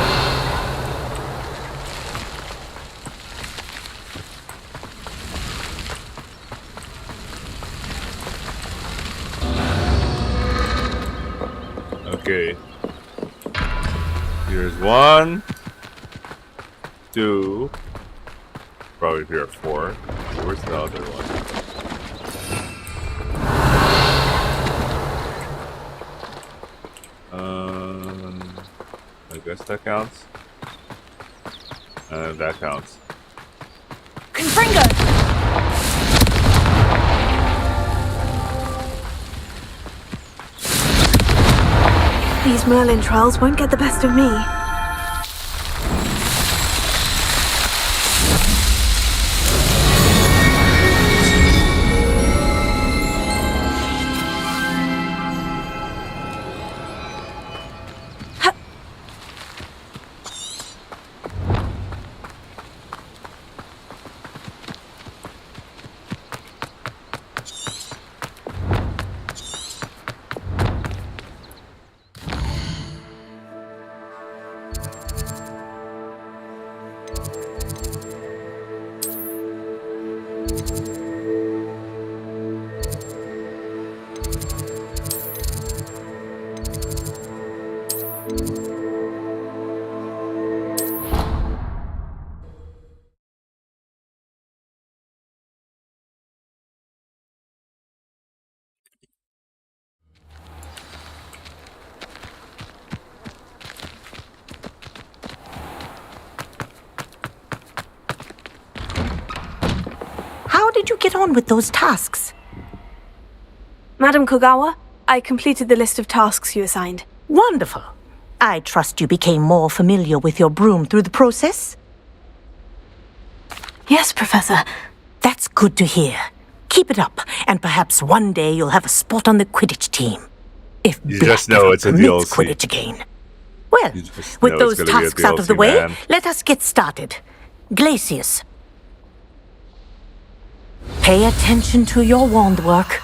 Okay. Here's 1, 2. Probably here are 4. Where's the other one? I guess that counts. That counts. Confringo. These Merlin trials won't get the best of me. How did you get on with those tasks? Madam Kogawa, I completed the list of tasks you assigned. Wonderful. I trust you became more familiar with your broom through the process? Yes, Professor. That's good to hear. Keep it up, and perhaps one day you'll have a spot on the Quidditch team. If You Black just know ever it's a permits DLC. Quidditch again. Well, You just with know those it's gonna be a tasks out of the DLC, way, man. let us get started. Glacius. Pay attention to your wand work.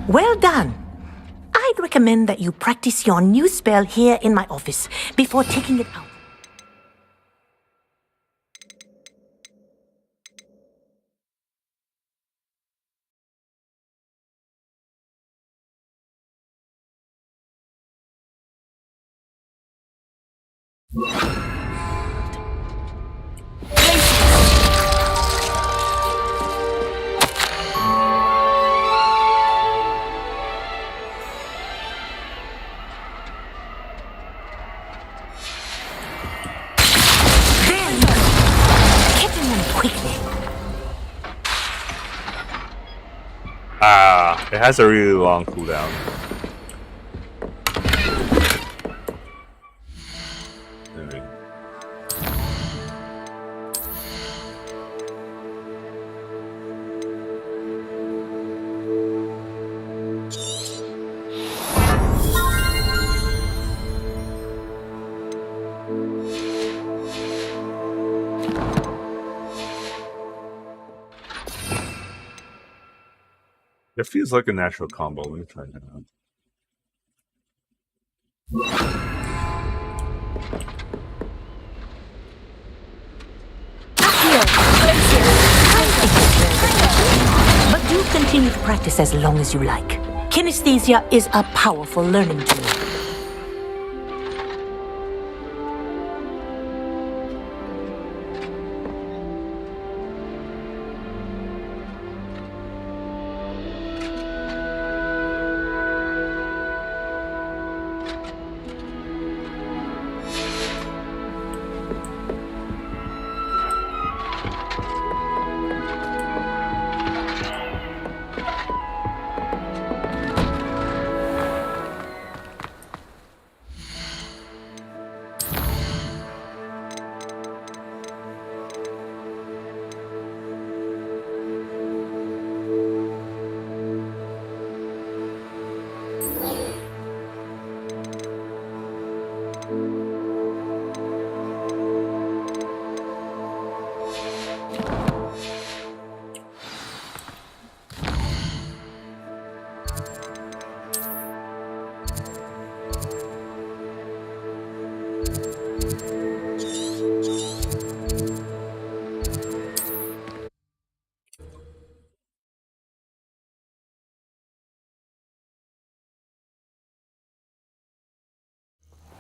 Well done. I'd recommend that you practice your new spell here in my office before taking it out. It has a really long cooldown. Anyway. It feels like a natural combo. Let me try that out. But do continue to practice as long as you like. Kinesthesia is a powerful learning tool.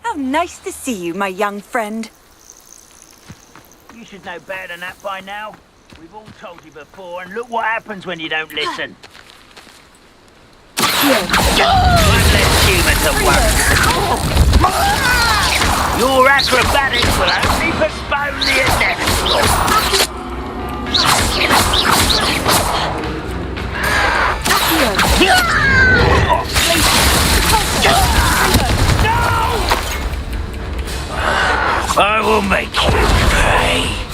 How nice to see you, my young friend. You should know better than that by now. We've all told you before, and look what happens when you don't listen. One less human to worry. Your acrobatics will only postpone the inevitable. I will make you pay.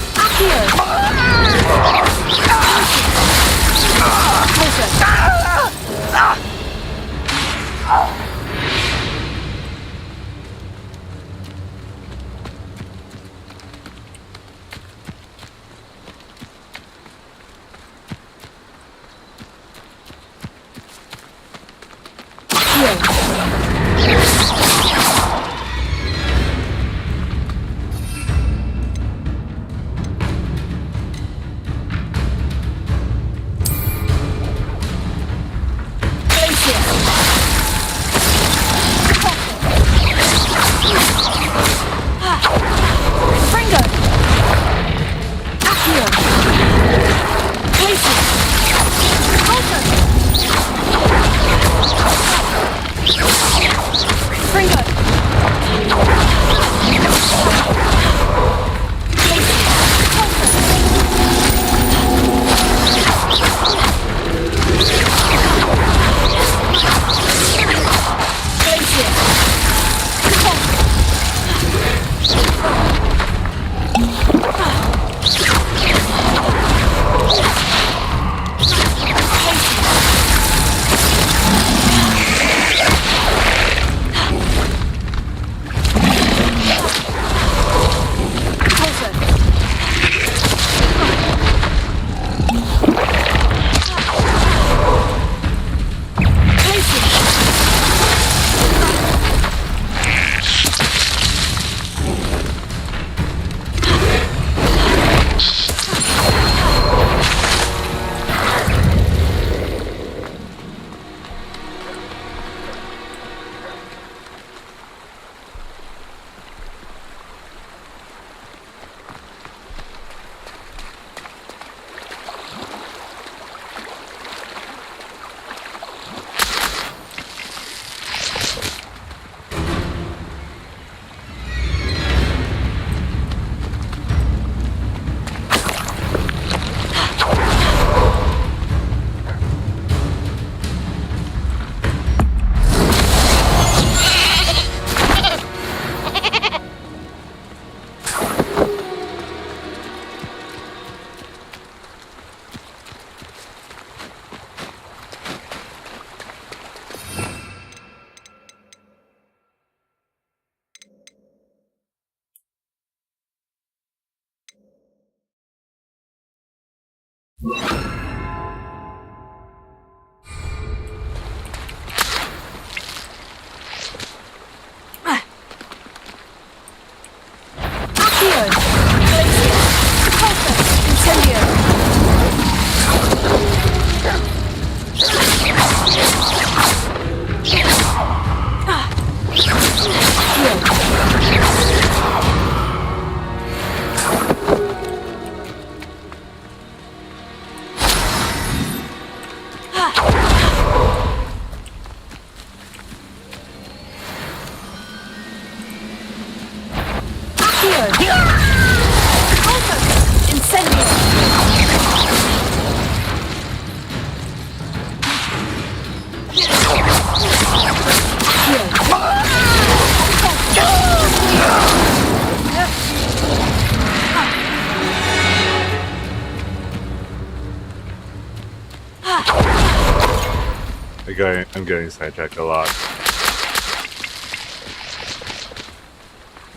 I'm getting sidetracked a lot.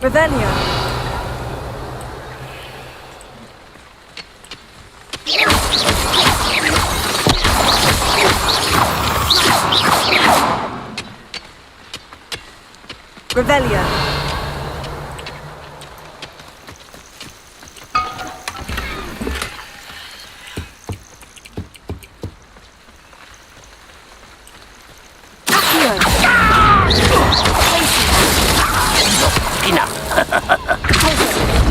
Revelio. Revelio.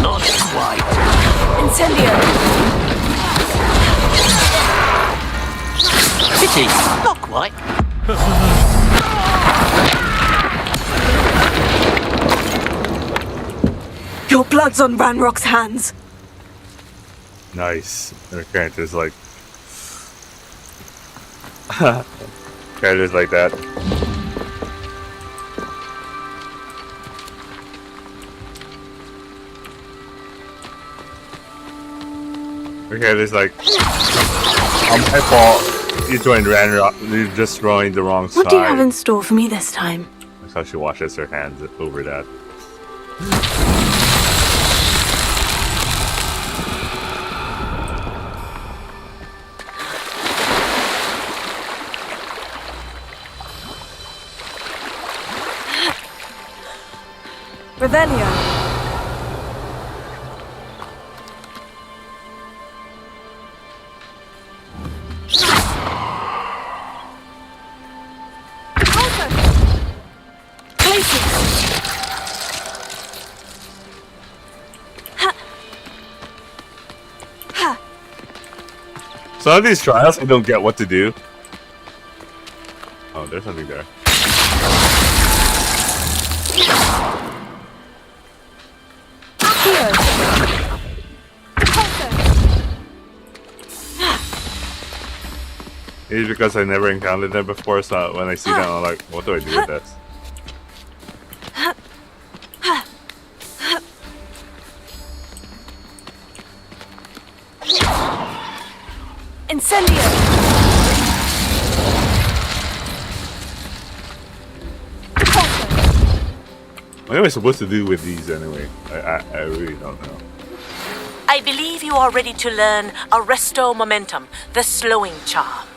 Not quite. Incendio! Pity, not quite. Your blood's on Ranrock's hands. Nice. And the characters like characters like that. The characters like, my fault. You joined Ranrock. You're just drawing the wrong side. What do you have in store for me this time? That's how she washes her hands over that. Revelio. Some of these trials, I don't get what to do. Oh, there's something there. Maybe because I never encountered them before, so when I see them, I'm like, what do I do with this? Incendio! What am I supposed to do with these anyway? I really don't know. I believe you are ready to learn Arresto Momentum, the slowing charm.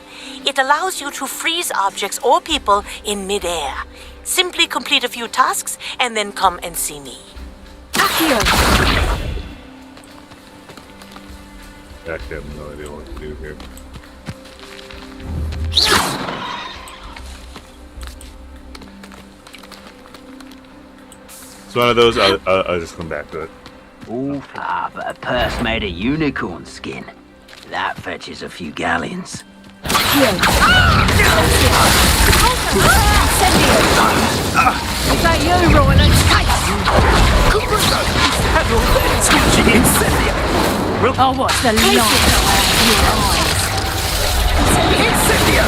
It allows you to freeze objects or people in midair. Simply complete a few tasks and then come and see me. Accio! I actually have no idea what to do here. It's one of those, I'll just come back to it. Ooh, but a purse made of unicorn skin. That fetches a few galleons. Is that you, Roland? Oh, what's the light around your eyes?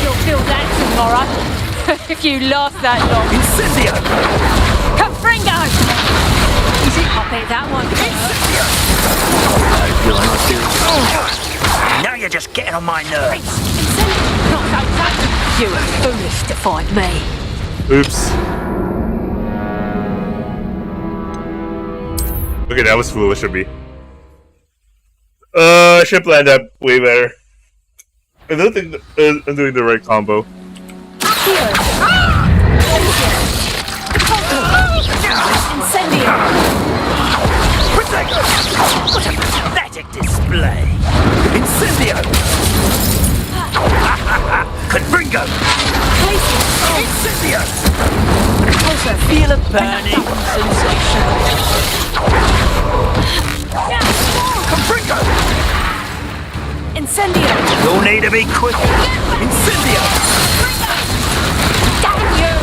You'll feel that tomorrow. If you last that long. Incendio! Confringo! I'll bet that one. Now you're just getting on my nerves. Not so tough. You were foolish to find me. Oops. Okay, that was foolish of me. I should plan that way better. I don't think I'm doing the right combo. Incendio! What a pathetic display! Incendio! Confringo! Incendio! Feel a burning sensation. Confringo! Incendio! You'll need to be quick. Incendio! Damn you!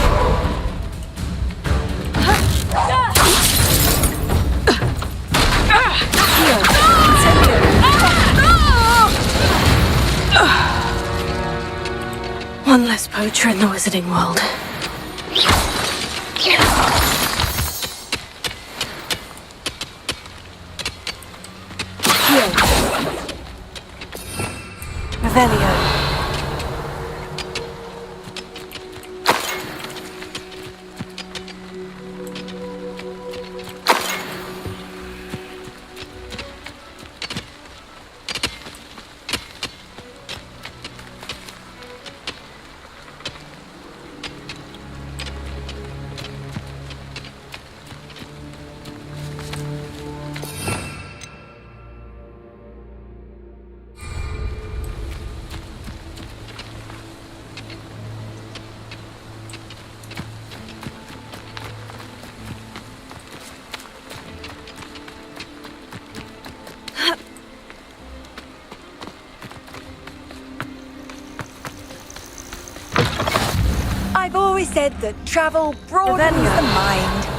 One less poacher in the wizarding world. Revelio. said that travel broadens the mind.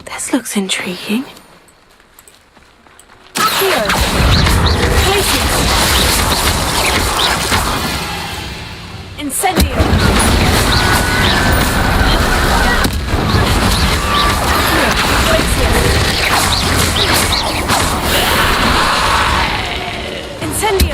This looks intriguing. Accio! Places! Incendio! Incendio!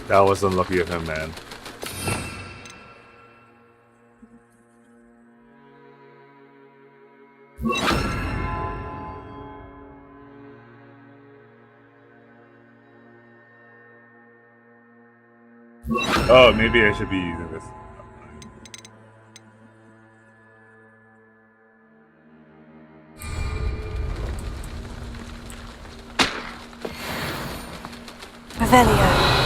That was unlucky of him, man. Oh, maybe I should be using this. Revelio.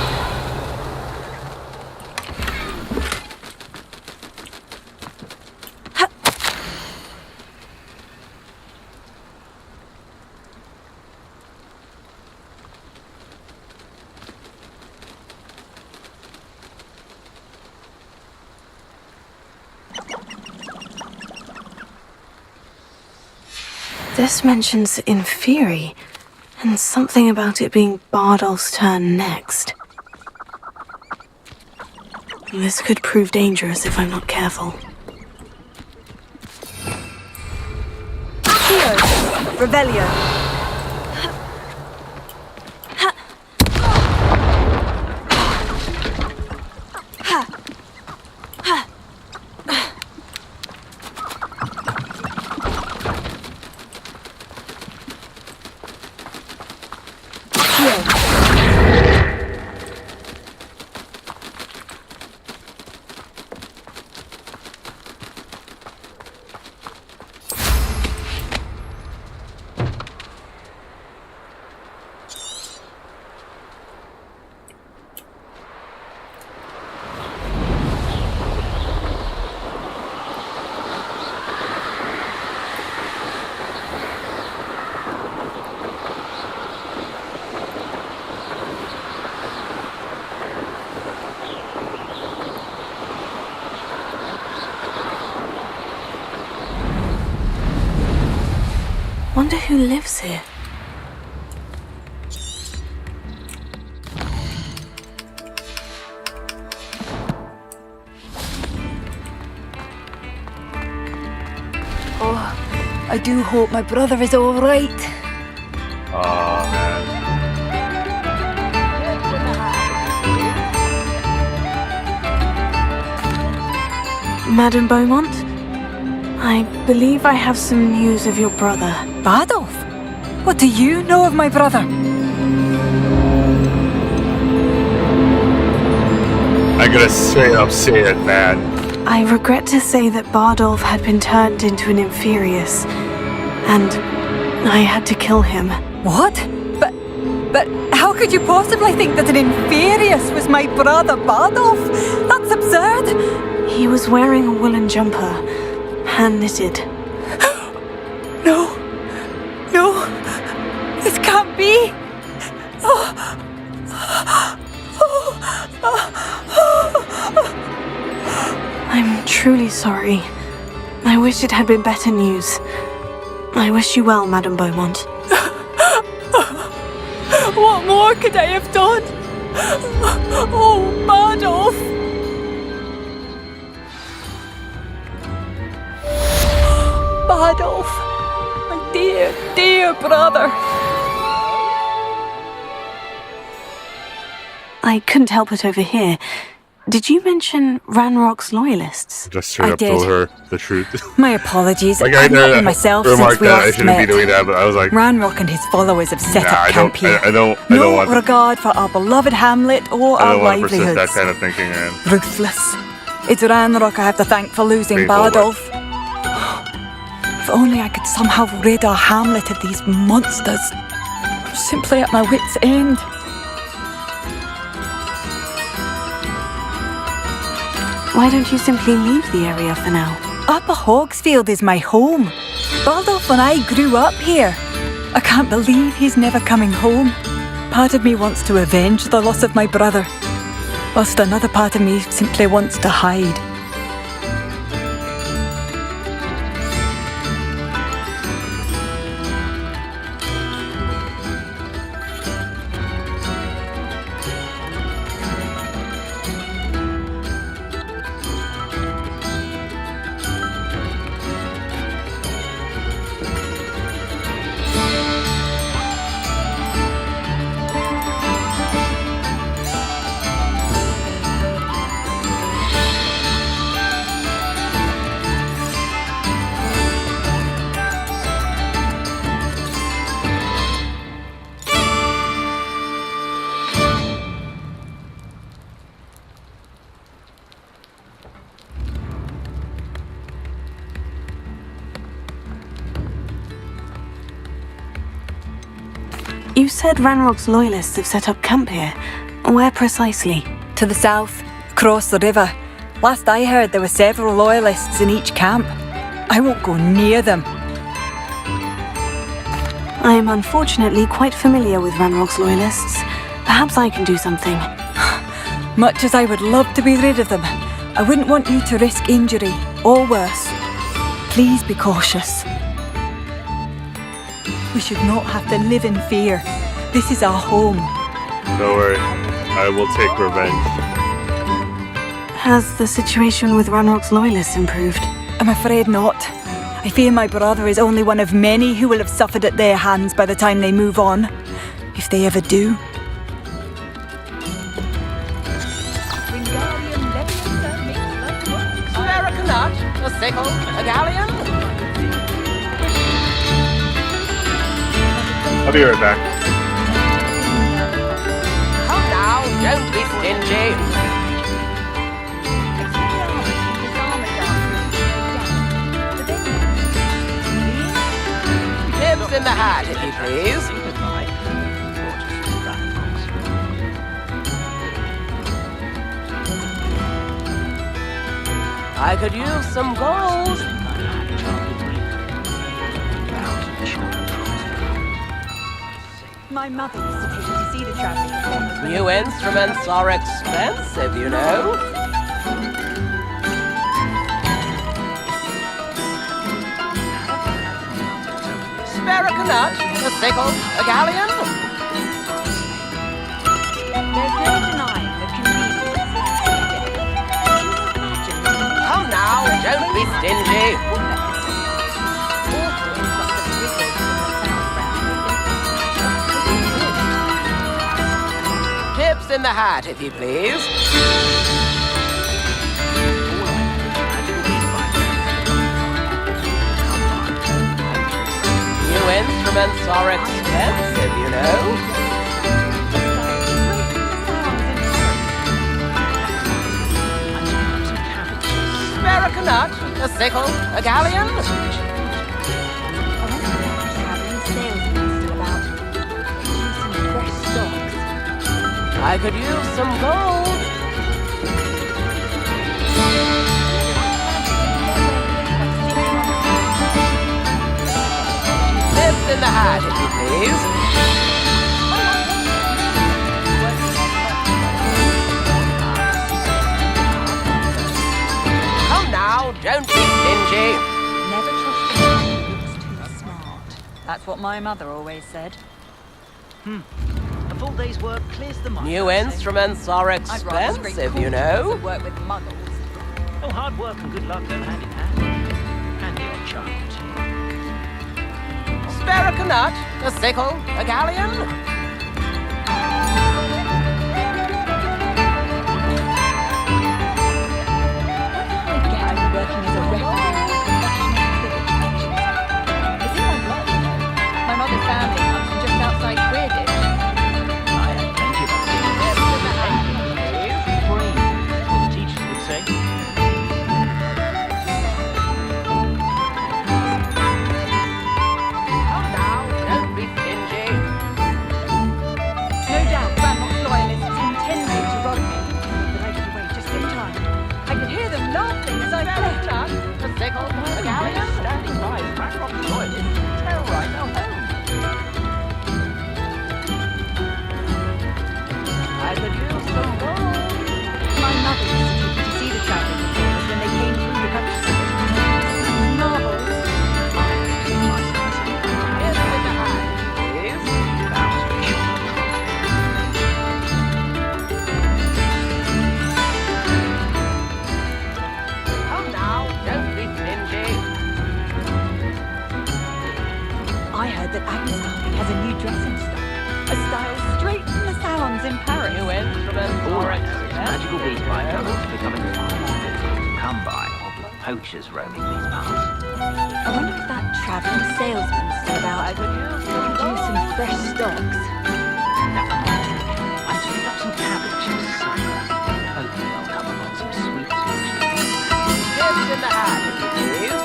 This mentions Inferi, and something about it being Bardolph's turn next. This could prove dangerous if I'm not careful. Accio! Revelio! Wonder who lives here. I do hope my brother is all right. Oh, man. Madame Beaumont, I believe I have some news of your brother. Bardolph? What do you know of my brother? I gotta straight up say it, man. I regret to say that Bardolph had been turned into an Inferius, and I had to kill him. What? But how could you possibly think that an Inferius was my brother Bardolph? That's absurd! He was wearing a woolen jumper, hand-knitted. No, this can't be. I'm truly sorry. I wish it had been better news. I wish you well, Madame Beaumont. What more could I have done? Oh, Bardolph! Bardolph, my dear, dear brother. I couldn't help but overhear. Did you mention Ranrock's loyalists? Just straight I up did. told her the truth. My apologies. Like, I've not been myself since remarked we that I last shouldn't met. be doing that, but I was like, Ranrock and his followers have set nah, up I camp don't, here. I don't No want regard for our beloved hamlet or I our don't want to persist that livelihoods. kind of thinking, man. Ruthless. It's Ranrock I have to thank for losing Painful, Bardolph. If only I could somehow rid our hamlet of these monsters. I'm simply at my wit's end. Why don't you simply leave the area for now? Upper Hogsfield is my home. Bardolph and I grew up here. I can't believe he's never coming home. Part of me wants to avenge the loss of my brother, whilst another part of me simply wants to hide. You said Ranrock's loyalists have set up camp here. Where precisely? To the south, across the river. Last I heard, there were several loyalists in each camp. I won't go near them. I am unfortunately quite familiar with Ranrock's loyalists. Perhaps I can do something. Much as I would love to be rid of them, I wouldn't want you to risk injury, or worse. Please be cautious. We should not have to live in fear. This is our home. Don't worry, I will take revenge. Has the situation with Ranrock's loyalists improved? I'm afraid not. I fear my brother is only one of many who will have suffered at their hands by the time they move on. If they ever do. A sickle, a galleon. I'll be right back. Come now, don't be stingy. Nibs in the hat, if you please. I could use some gold. My mother used to take me to see the traveling performers. New instruments are expensive, you know. Spare a canut, a sickle, a galleon. There's no denying the convenience. Come now, don't be stingy. in the hat, if you please. New instruments are expensive, you know. Spare a nut, a sickle, a galleon. I could use some gold. Lift in the hat, if you please. Come now, don't be stingy. Never trust a man who looks too smart. That's what my mother always said. A full day's work clears the mind. New instruments are expensive, you know. Work with muggles. Oh, hard work and good luck go hand in hand. And the odd child. Spare a nut, a sickle, a galleon. I'm working as a It's in my blood. My mother's family comes from just outside Quidditch. Poachers roaming these parts. I wonder if that travelling salesman's still about. I could use some fresh stocks. Never mind. I just got some cabbages. Hopefully I'll come upon some sweet sushi. Lift in the hat, if you please.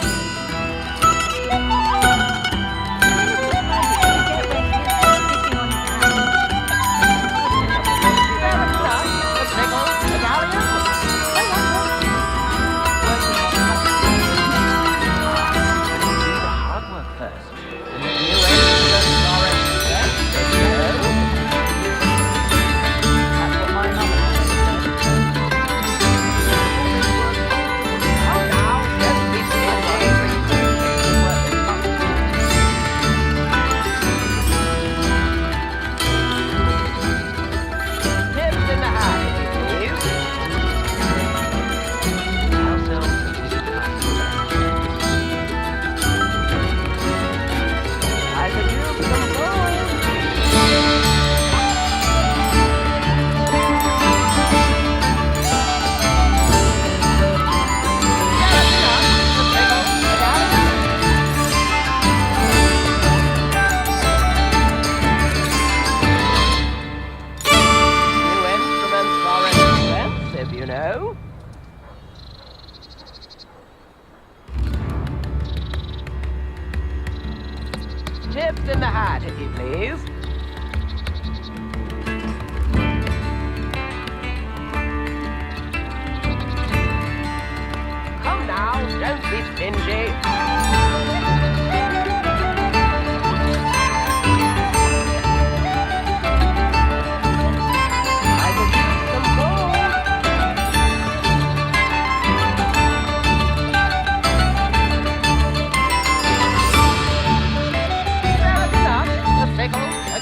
Tips in the hat, if you please. Come now, don't be stingy. I will use some gold. A sickle, a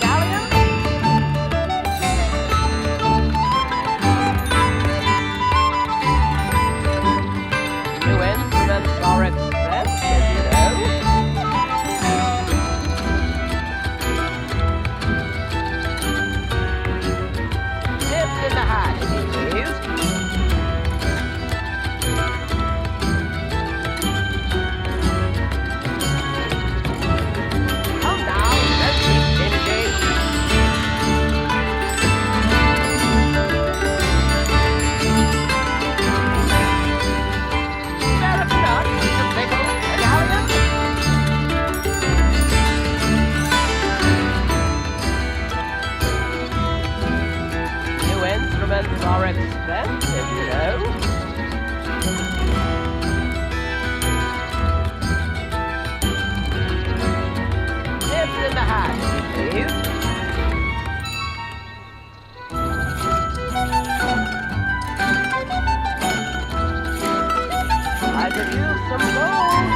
some gold.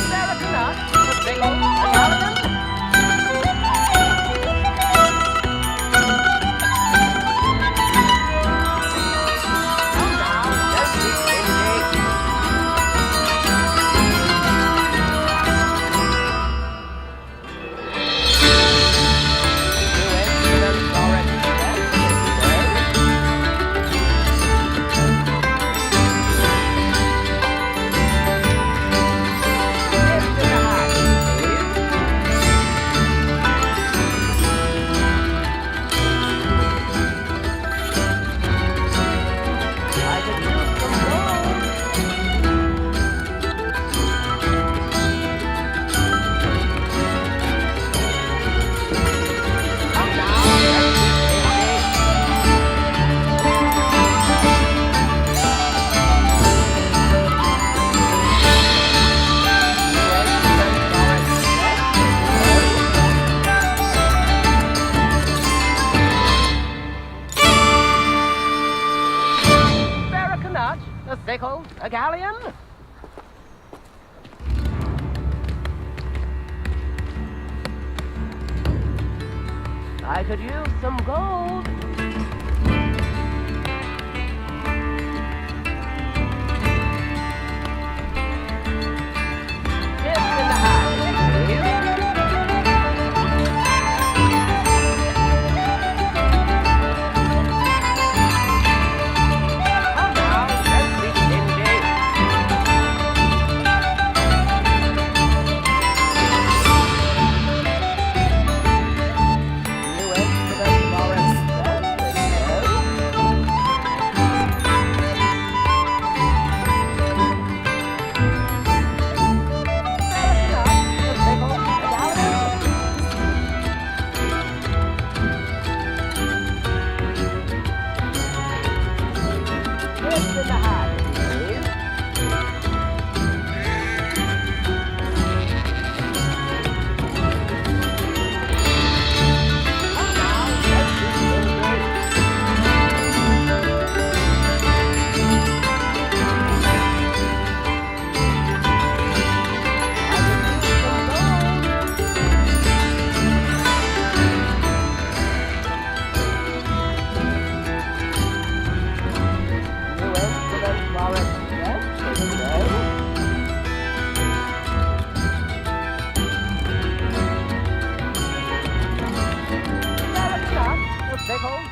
Sarah a big old Italian. A sickle, a galleon. I could use some gold. Tips in the hat, please.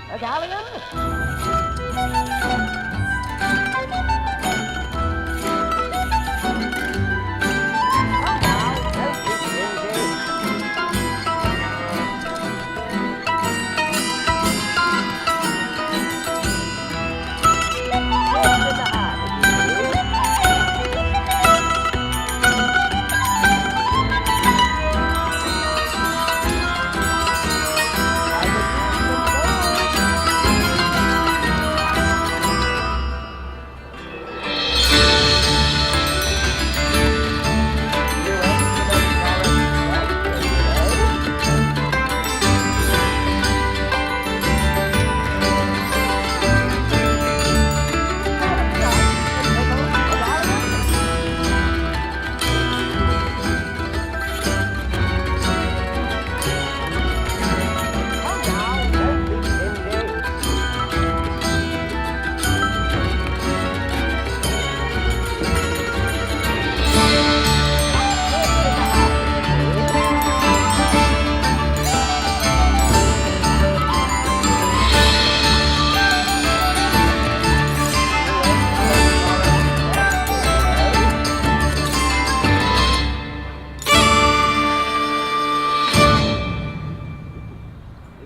A galleon?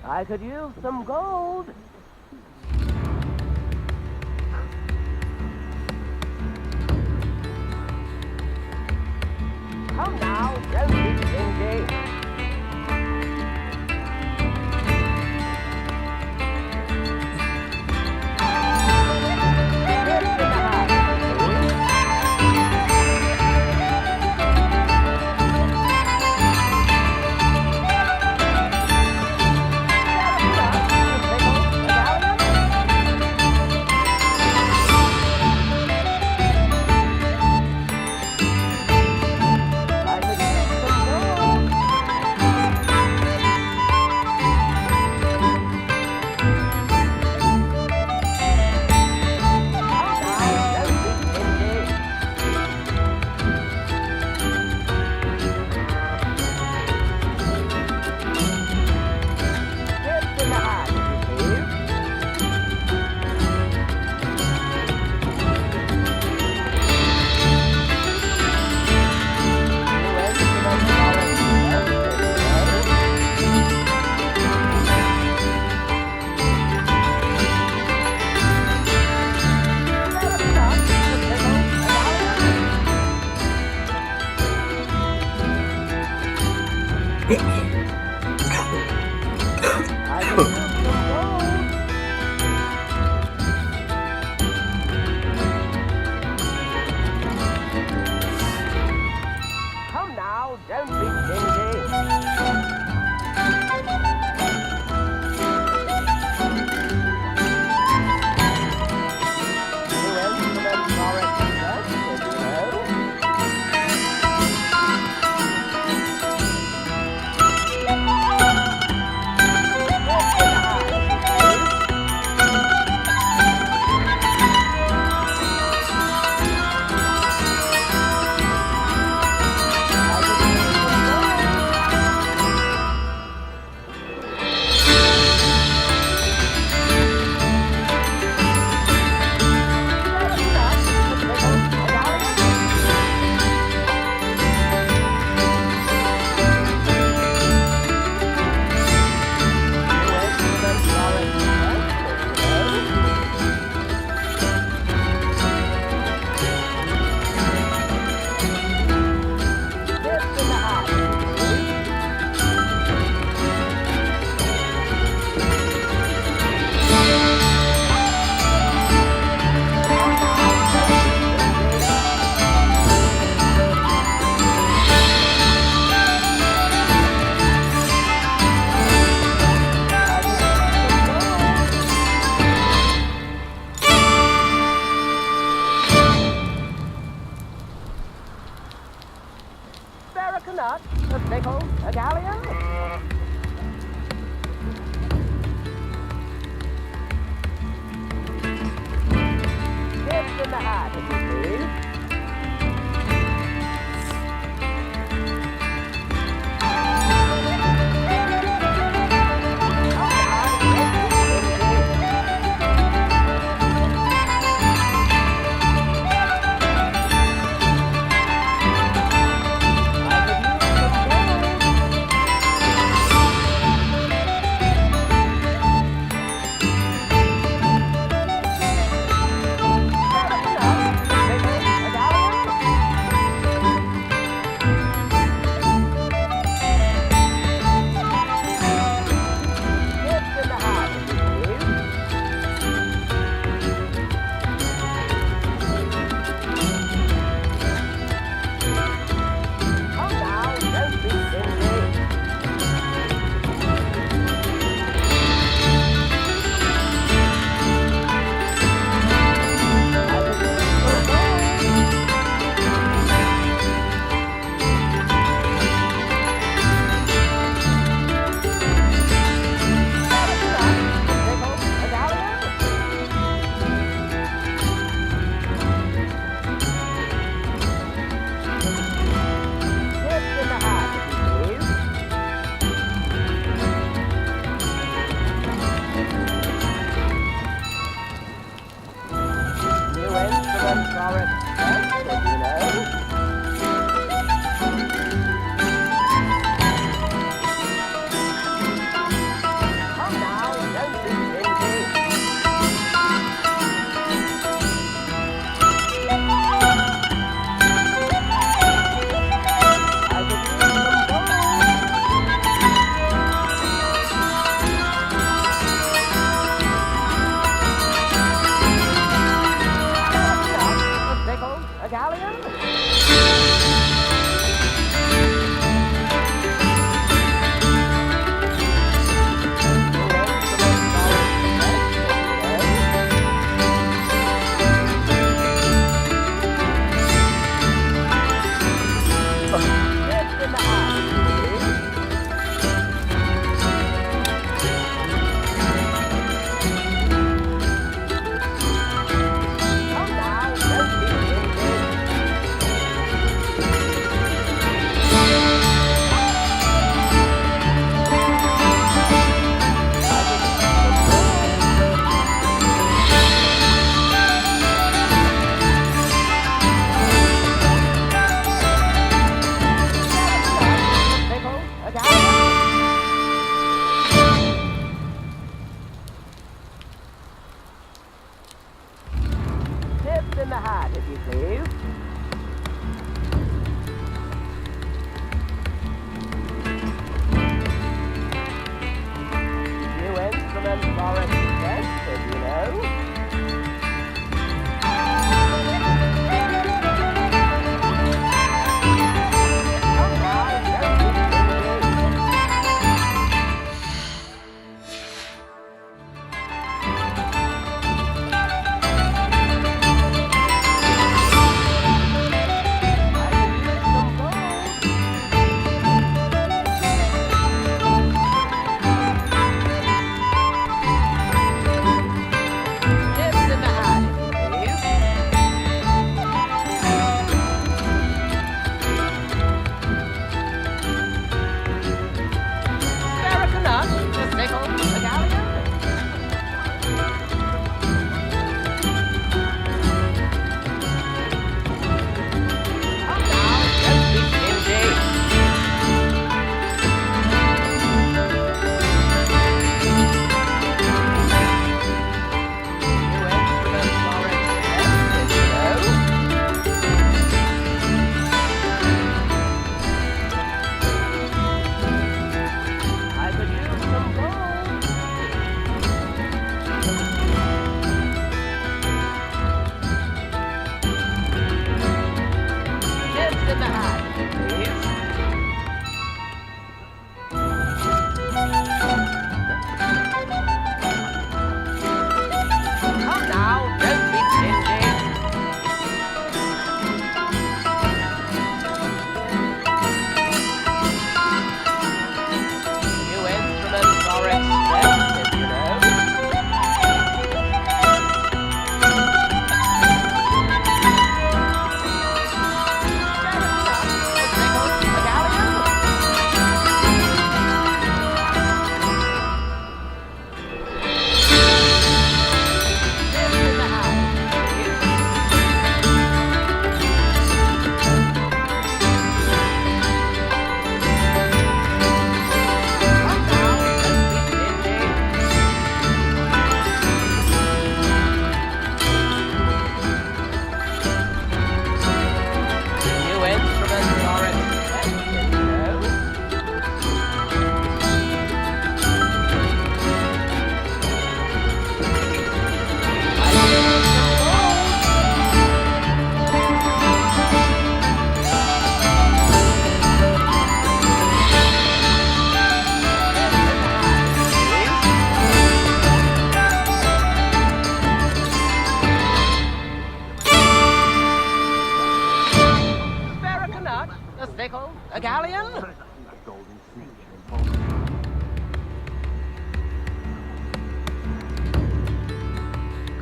I could use some gold. Come now, don't be stingy. the hat, if you please. New instruments are expensive, you know.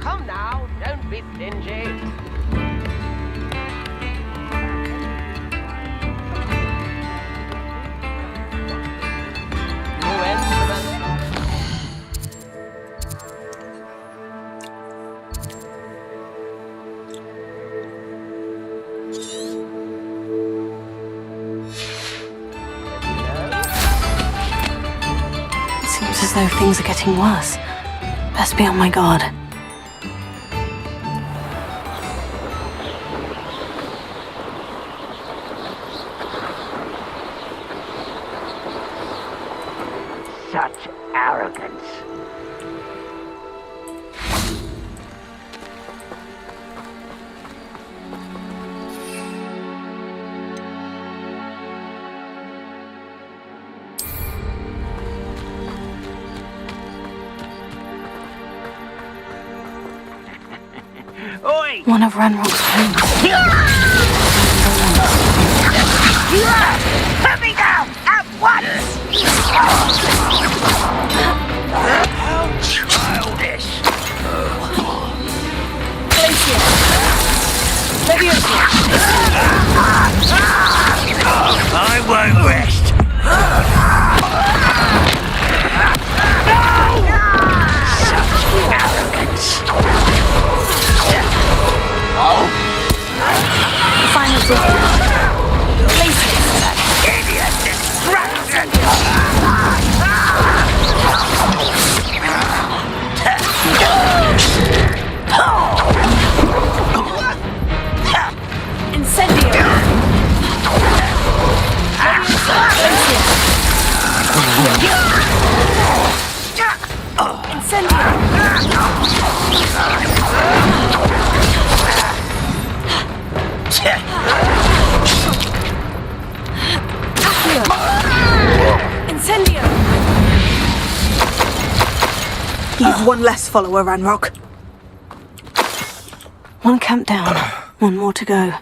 Come now, don't be stingy. Seems as though things are getting worse. Best be on my guard. Such arrogance. Oi! One of Ranrock's homes. Put me down at once! How childish! I won't rest. Such arrogance. Final district. Idiot distraction! Incendio! You've one less follower, Ranrock. One camp down, one more to go.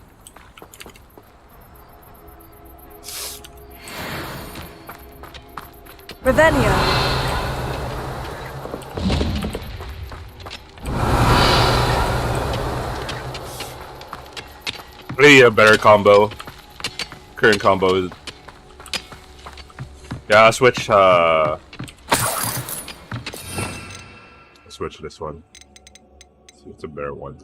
Ravenna! Really a better combo. Current combo is... Yeah, I'll switch, I'll switch this one. See, it's a better one.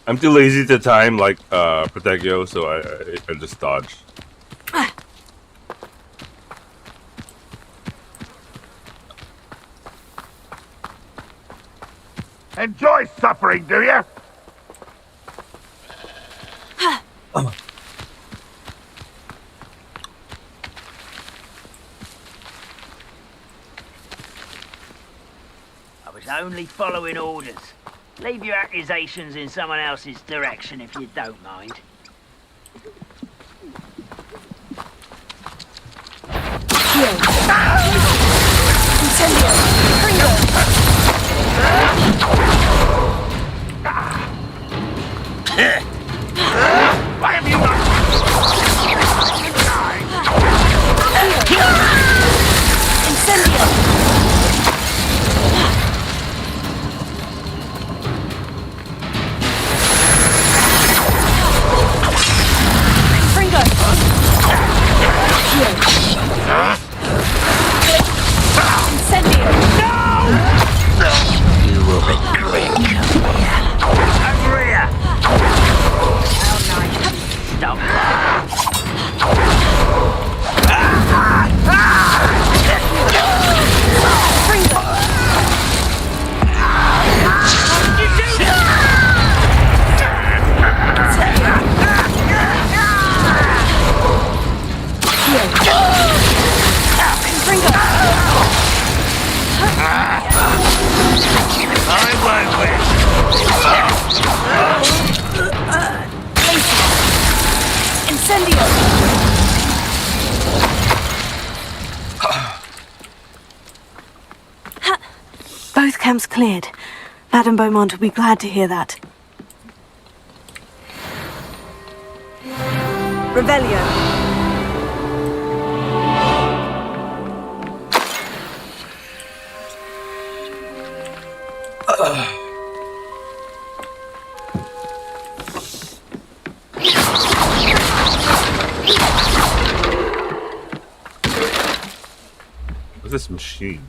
I'm too lazy to time like Protegio, so I just dodge. Enjoy suffering, do you? I was only following orders. Leave your accusations in someone else's direction if you don't mind. Why have you not? camp's cleared. Madame Beaumont will be glad to hear that. Revelio. What's this machine?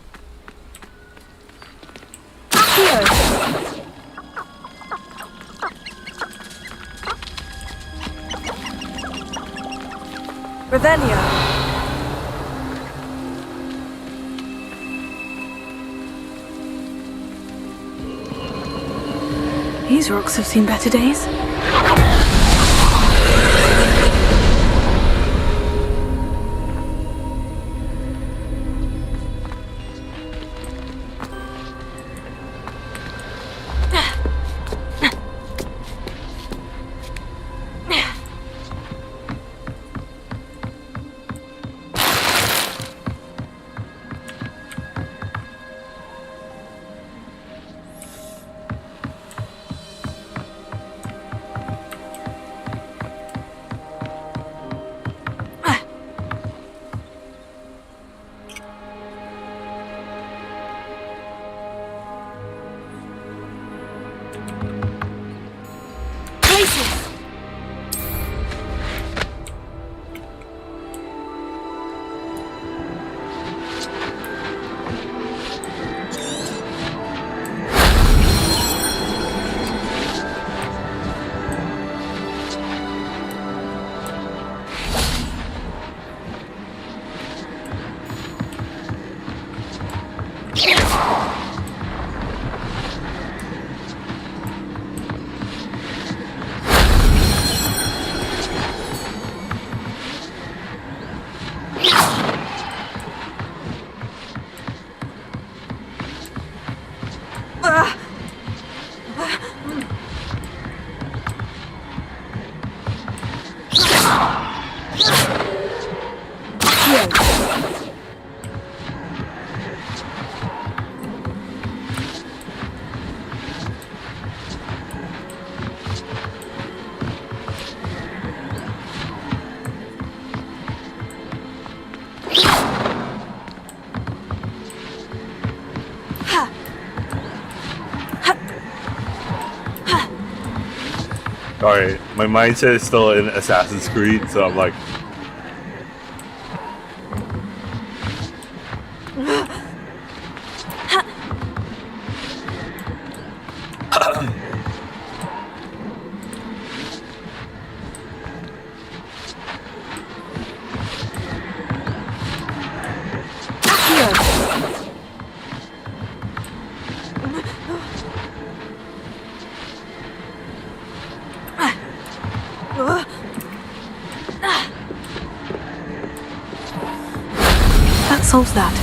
Revelio. These rocks have seen better days. Alright, my mindset is still in Assassin's Creed, so I'm like... That solves that.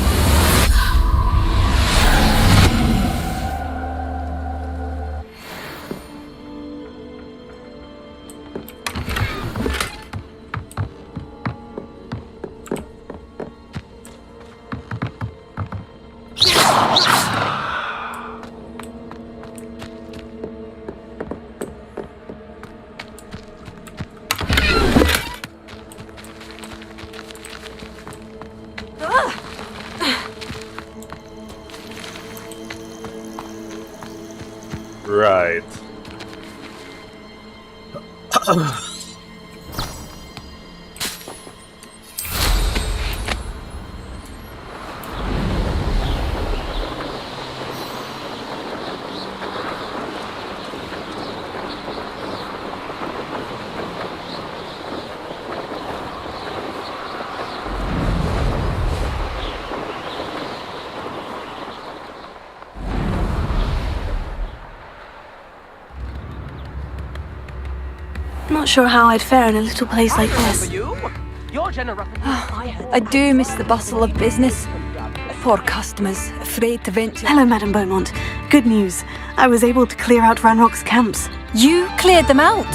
Right. Not sure how I'd fare in a little place like this. I do miss the bustle of business. Poor customers, afraid to venture. Hello, Madame Beaumont. Good news. I was able to clear out Ranrock's camps. You cleared them out?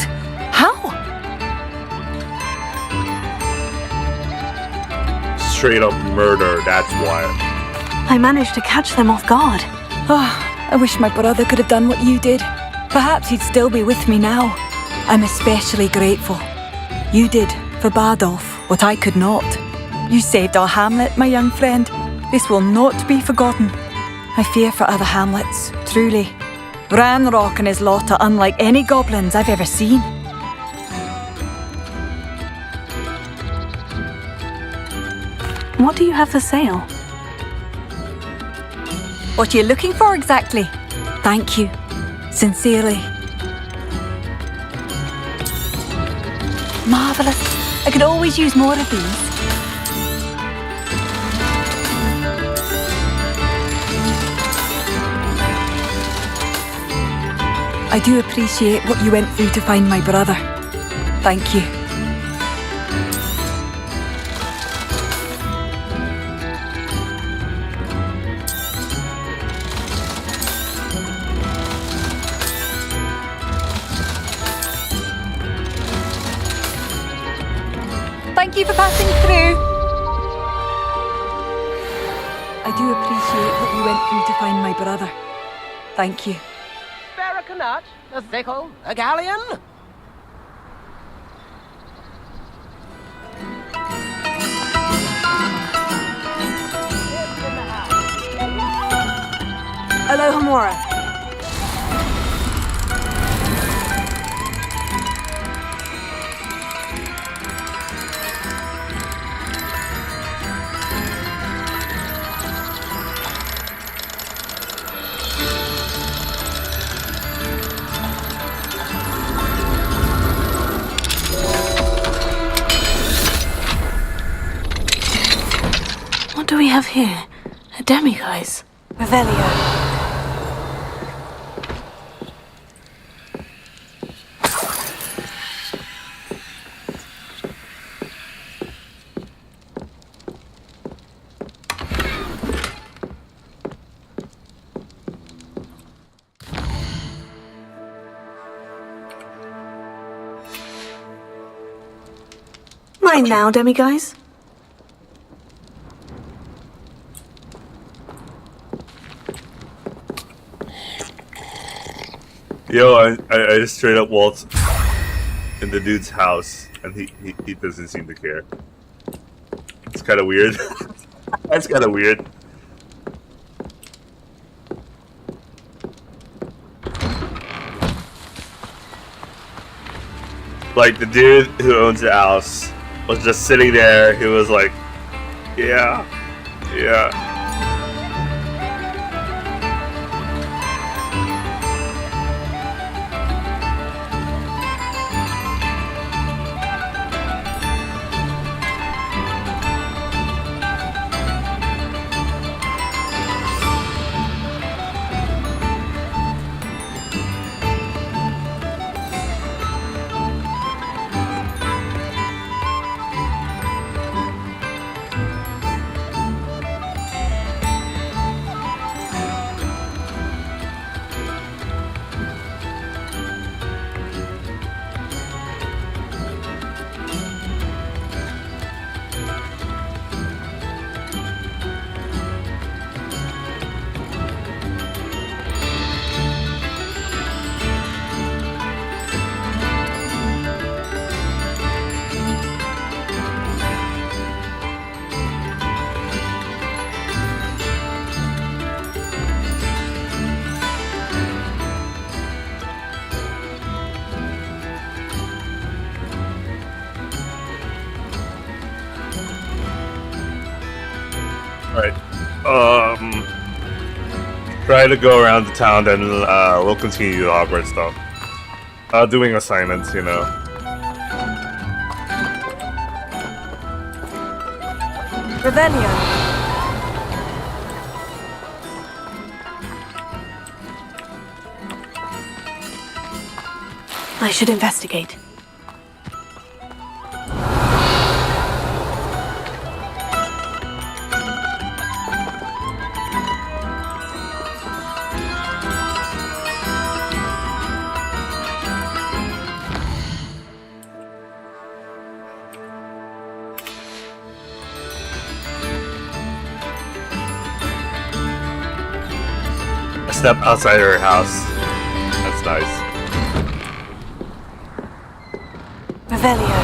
How? Straight up murder, that's why. I managed to catch them off guard. Oh, I wish my brother could have done what you did. Perhaps he'd still be with me now. I'm especially grateful. You did, for Bardolph, what I could not. You saved our hamlet, my young friend. This will not be forgotten. I fear for other hamlets, truly. Ranrock and his lot are unlike any goblins I've ever seen. What do you have for sale? What are you looking for exactly? Thank you. Sincerely. Marvellous. I could always use more of these. I do appreciate what you went through to find my brother. Thank you. Thank you for passing through. I do appreciate what you went through to find my brother. Thank you. A nut, a sickle, a galleon. Aloha Mora. What do we have here? A demiguise. Revelio. Mine now, demiguise. Yo, I just straight up waltzed in the dude's house, and he doesn't seem to care. It's kind of weird. That's kind of weird. Like, the dude who owns the house was just sitting there. He was like, yeah. Try to go around the town, then we'll continue the Hogwarts stuff. Doing assignments, you know. Revelio. I should investigate. step outside her house. That's nice. Revelio.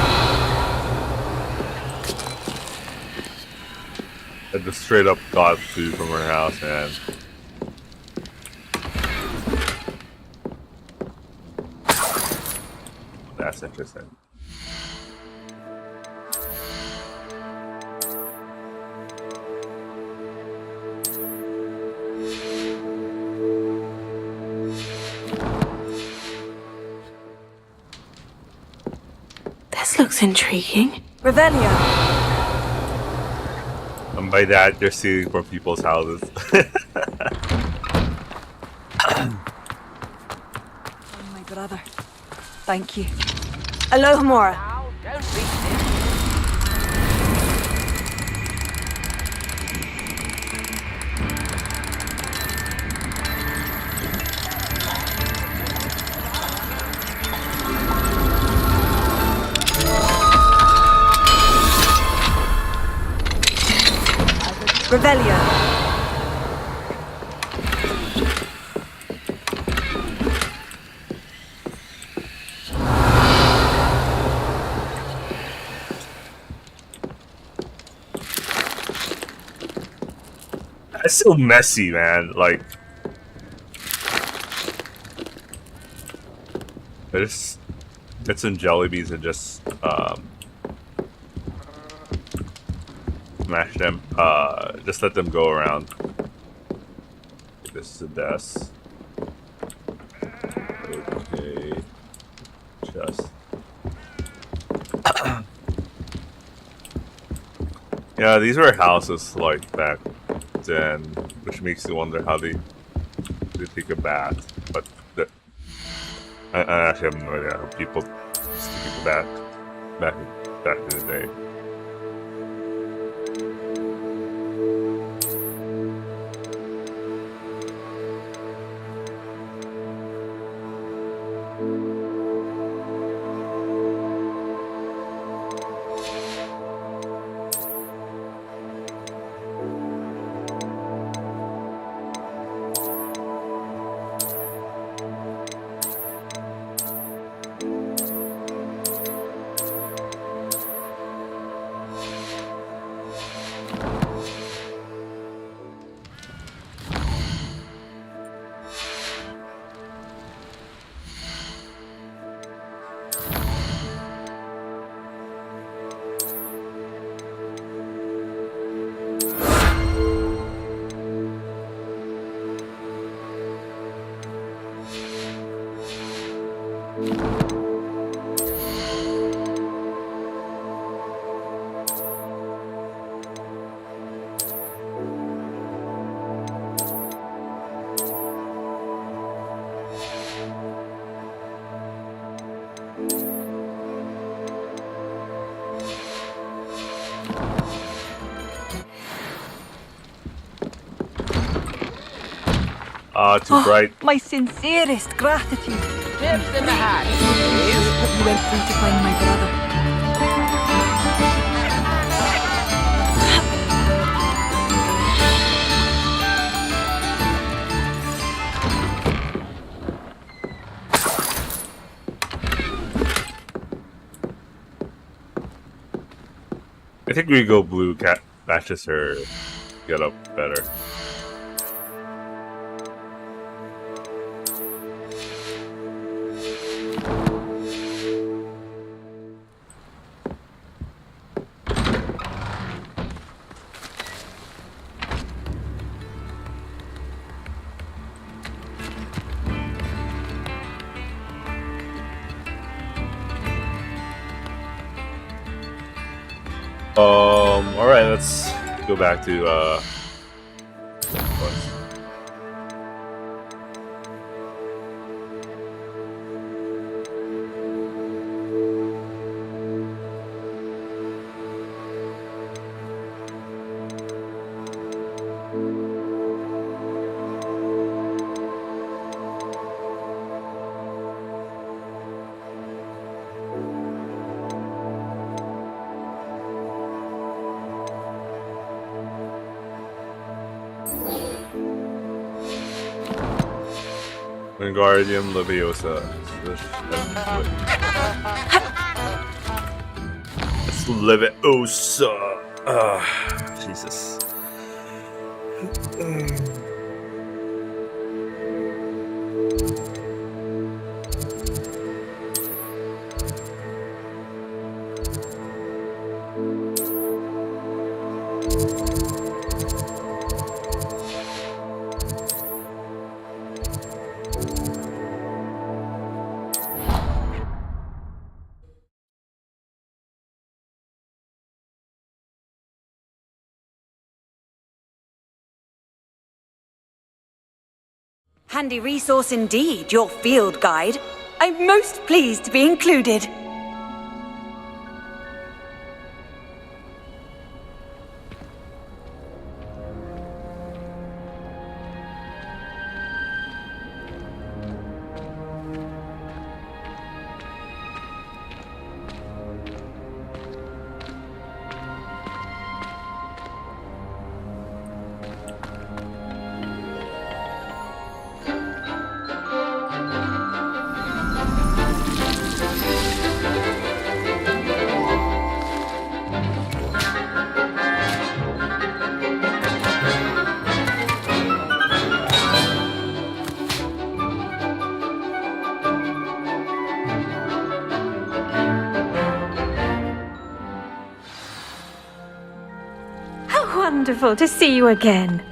I just straight up got food from her house, man. That's interesting. This looks intriguing. Revelio. And by that, they're stealing from people's houses. My brother. Thank you. Aloha Mora. Revelio. It's so messy, man. Like, I just get some jelly beans and just smash them. Just let them go around. This is a desk. Okay. Just. Yeah, these were houses like back then, which makes you wonder how they take a bath. But I actually have no idea how people take a bath back in the day. Too bright. My sincerest gratitude. Chips in the hat, But you went through to find my brother. I think we go blue cat matches her get up better. Alright, let's go back to Wingardium Leviosa. Let's Leviosa. Jesus. Handy resource indeed, your field guide. I'm most pleased to be included. Wonderful to see you again.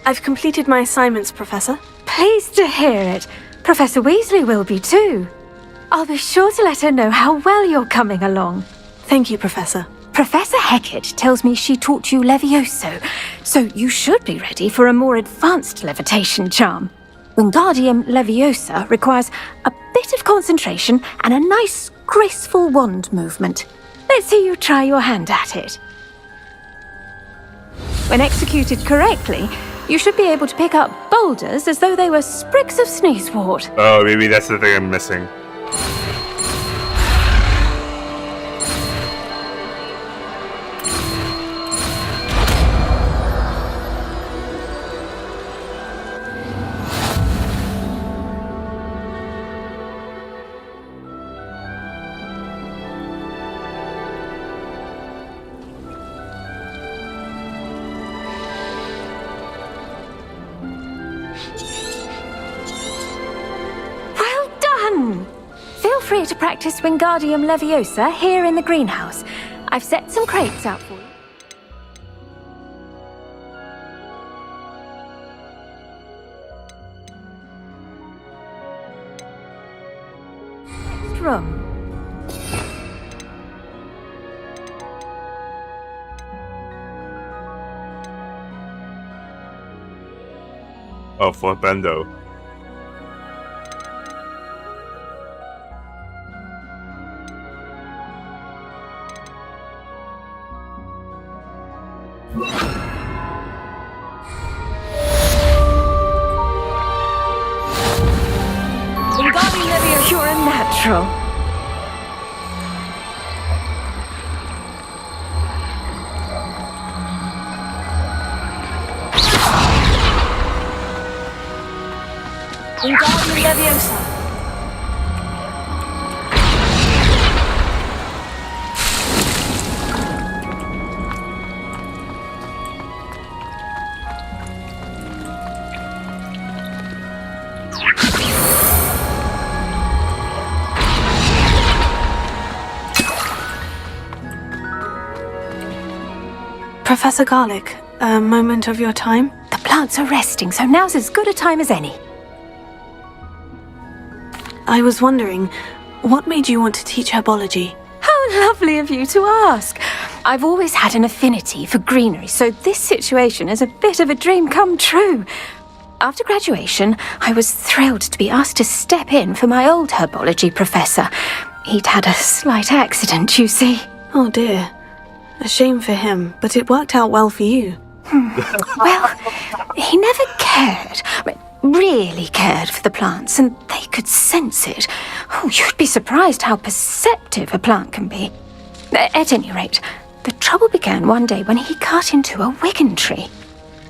I've completed my assignments, Professor. Pleased to hear it. Professor Weasley will be too. I'll be sure to let her know how well you're coming along. Thank you, Professor. Professor Hecat tells me she taught you Levioso, so you should be ready for a more advanced levitation charm. Wingardium Leviosa requires a bit of concentration and a nice, graceful wand movement. Let's see you try your hand at it. When executed correctly, you should be able to pick up boulders as though they were sprigs of sneezewort. Oh, maybe that's the thing I'm missing. Feel free to practice Wingardium Leviosa here in the greenhouse. I've set some crates out for you. Next room. Oh, for Bendo. Wingardium Leviosa, you're a natural. Wingardium Leviosa. Professor Garlick, a moment of your time? The plants are resting, so now's as good a time as any. I was wondering, what made you want to teach herbology? How lovely of you to ask. I've always had an affinity for greenery, so this situation is a bit of a dream come true. After graduation, I was thrilled to be asked to step in for my old herbology professor. He'd had a slight accident, you see. Oh dear. A shame for him, but it worked out well for you. Well, he never cared. Really cared for the plants, and they could sense it. Oh, you'd be surprised how perceptive a plant can be. At any rate, the trouble began one day when he cut into a Wigan tree.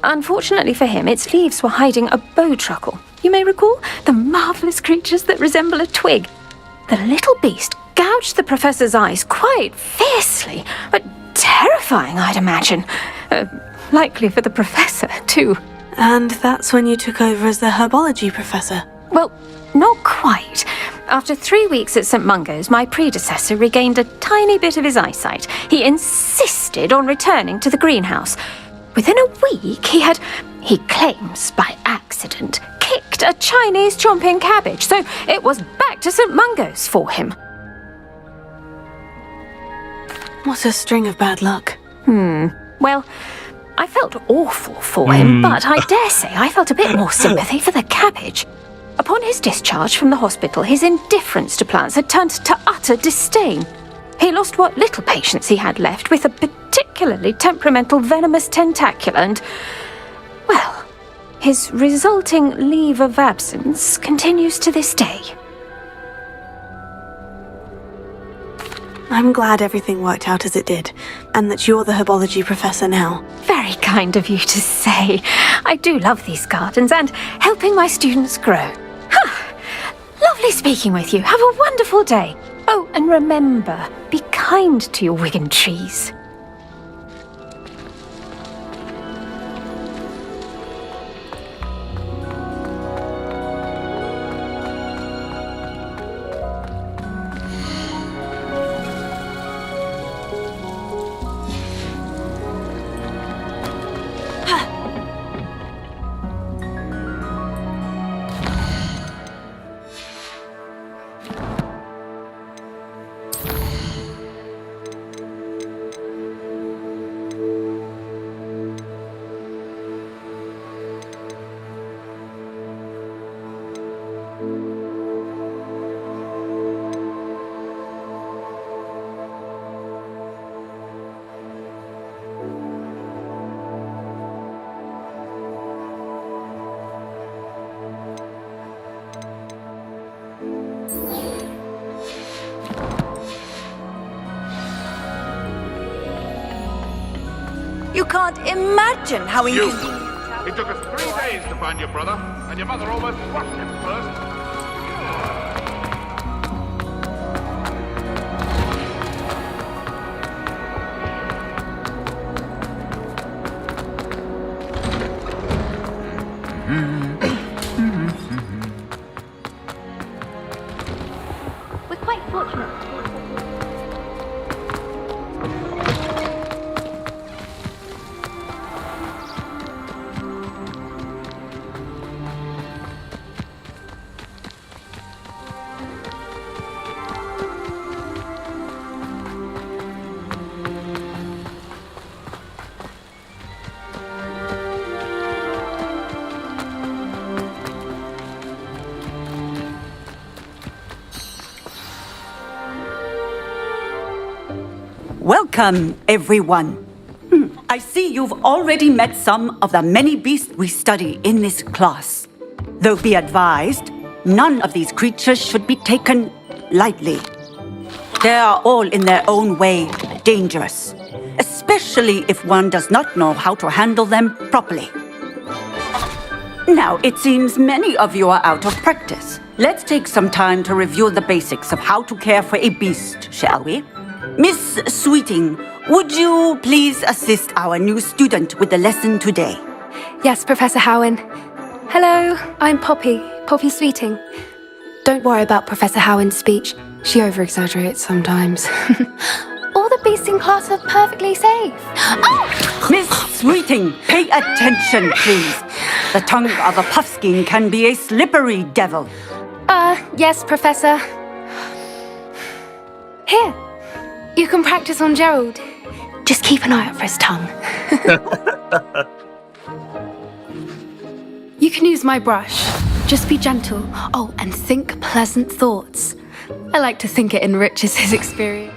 Unfortunately for him, its leaves were hiding a bowtruckle. You may recall the marvellous creatures that resemble a twig. The little beast gouged the professor's eyes quite fiercely, but terrifying, I'd imagine. Likely for the professor, too. And that's when you took over as the herbology professor? Well, not quite. After 3 weeks at St. Mungo's, my predecessor regained a tiny bit of his eyesight. He insisted on returning to the greenhouse. Within a week, he claims by accident, kicked a Chinese chomping cabbage, so it was back to St. Mungo's for him. What a string of bad luck. Well, I felt awful for him, but I dare say I felt a bit more sympathy for the cabbage. Upon his discharge from the hospital, his indifference to plants had turned to utter disdain. He lost what little patience he had left with a particularly temperamental venomous tentacula and, well, his resulting leave of absence continues to this day. I'm glad everything worked out as it did, and that you're the herbology professor now. Very kind of you to say. I do love these gardens and helping my students grow. Lovely speaking with you. Have a wonderful day. Oh, and remember, be kind to your Wigan trees. You can't imagine how You! inconvenient. It took us 3 days to find your brother, and your mother almost crushed him first. We're quite fortunate. Welcome, everyone. I see you've already met some of the many beasts we study in this class. Though be advised, none of these creatures should be taken lightly. They are all in their own way dangerous, especially if one does not know how to handle them properly. Now, it seems many of you are out of practice. Let's take some time to review the basics of how to care for a beast, shall we? Miss Sweeting, would you please assist our new student with the lesson today? Yes, Professor Howen. Hello, I'm Poppy Sweeting. Don't worry about Professor Howen's speech. She over-exaggerates sometimes. All the beasts in class are perfectly safe. Oh! Miss Sweeting, pay attention, please. The tongue of a puffskein can be a slippery devil. Yes, Professor. Here, you can practice on Gerald. Just keep an eye out for his tongue. You can use my brush. Just be gentle. Oh, and think pleasant thoughts. I like to think it enriches his experience.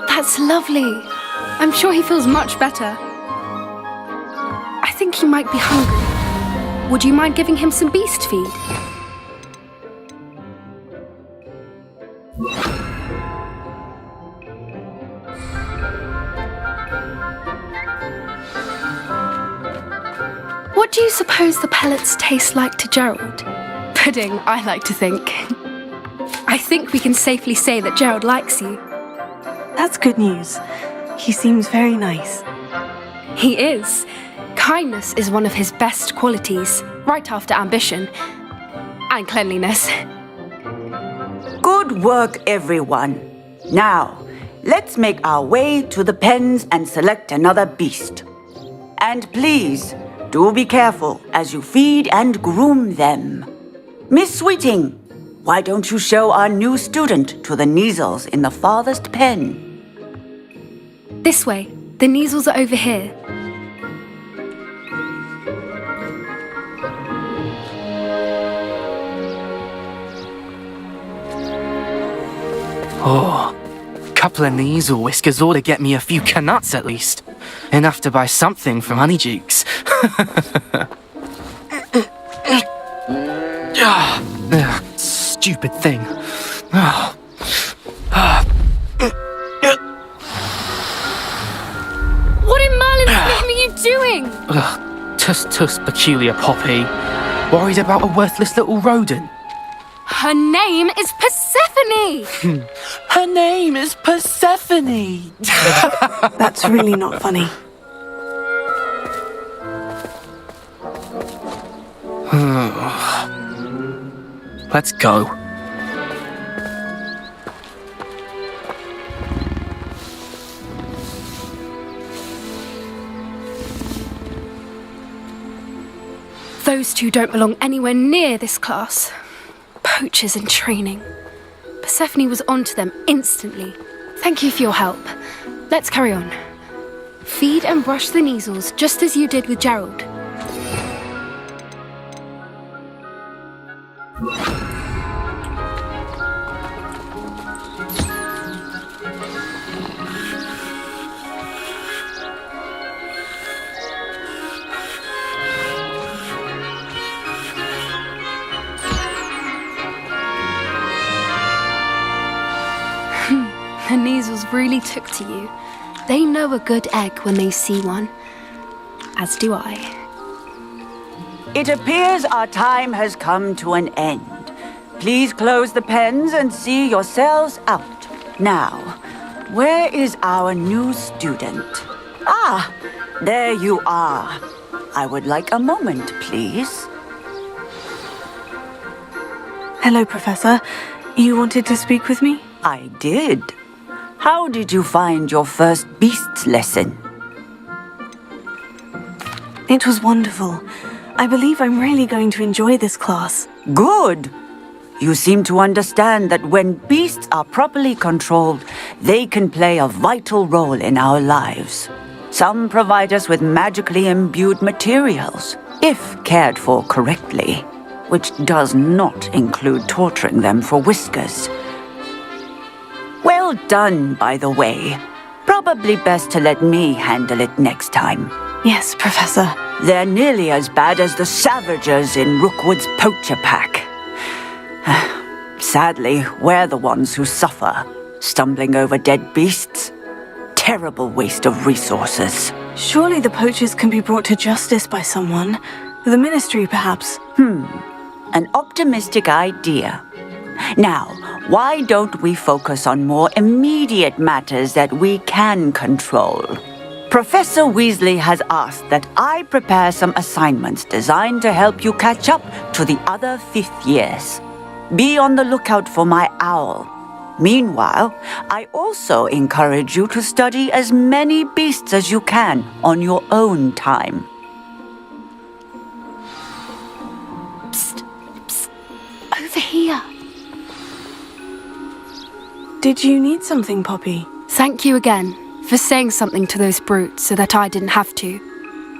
That's lovely. I'm sure he feels much better. I think he might be hungry. Would you mind giving him some beast feed? What do you suppose the pellets taste like to Gerald? Pudding, I like to think. I think we can safely say that Gerald likes you. That's good news. He seems very nice. He is. Kindness is one of his best qualities, right after ambition. And cleanliness. Good work, everyone. Now, let's make our way to the pens and select another beast. And please, do be careful as you feed and groom them. Miss Sweeting, why don't you show our new student to the Kneazles in the farthest pen? This way. The Kneazles are over here. Oh, couple of Kneazle whiskers ought to get me a few canuts at least. Enough to buy something from Honeydukes. Stupid thing. What in Merlin's name are you doing? Tuss, peculiar Poppy. Worried about a worthless little rodent. Her name is Persephone! Her name is Persephone! That's really not funny. Let's go. Those two don't belong anywhere near this class. Poachers in training. Persephone was onto them instantly. Thank you for your help. Let's carry on. Feed and brush the Kneazles just as you did with Gerald. The Kneazles really took to you. They know a good egg when they see one. As do I. It appears our time has come to an end. Please close the pens and see yourselves out. Now, where is our new student? Ah, there you are. I would like a moment, please. Hello, Professor. You wanted to speak with me? I did. How did you find your first beasts lesson? It was wonderful. I believe I'm really going to enjoy this class. Good. You seem to understand that when beasts are properly controlled, they can play a vital role in our lives. Some provide us with magically imbued materials, if cared for correctly, which does not include torturing them for whiskers. Well done, by the way. Probably best to let me handle it next time. Yes, Professor. They're nearly as bad as the Savagers in Rookwood's poacher pack. Sadly, we're the ones who suffer, stumbling over dead beasts. Terrible waste of resources. Surely the poachers can be brought to justice by someone. The Ministry, perhaps. An optimistic idea. Now, why don't we focus on more immediate matters that we can control? Professor Weasley has asked that I prepare some assignments designed to help you catch up to the other 5th years. Be on the lookout for my owl. Meanwhile, I also encourage you to study as many beasts as you can on your own time. Psst, psst. Over here. Did you need something, Poppy? Thank you again for saying something to those brutes so that I didn't have to.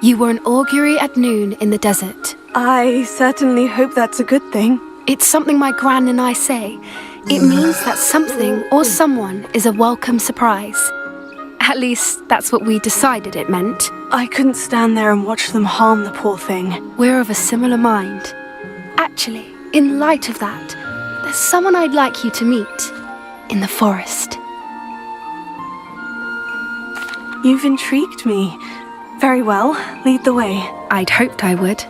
You were an augury at noon in the desert. I certainly hope that's a good thing. It's something my gran and I say. It means that something or someone is a welcome surprise. At least, that's what we decided it meant. I couldn't stand there and watch them harm the poor thing. We're of a similar mind. Actually, in light of that, there's someone I'd like you to meet. In the forest. You've intrigued me. Very well, lead the way. I'd hoped I would.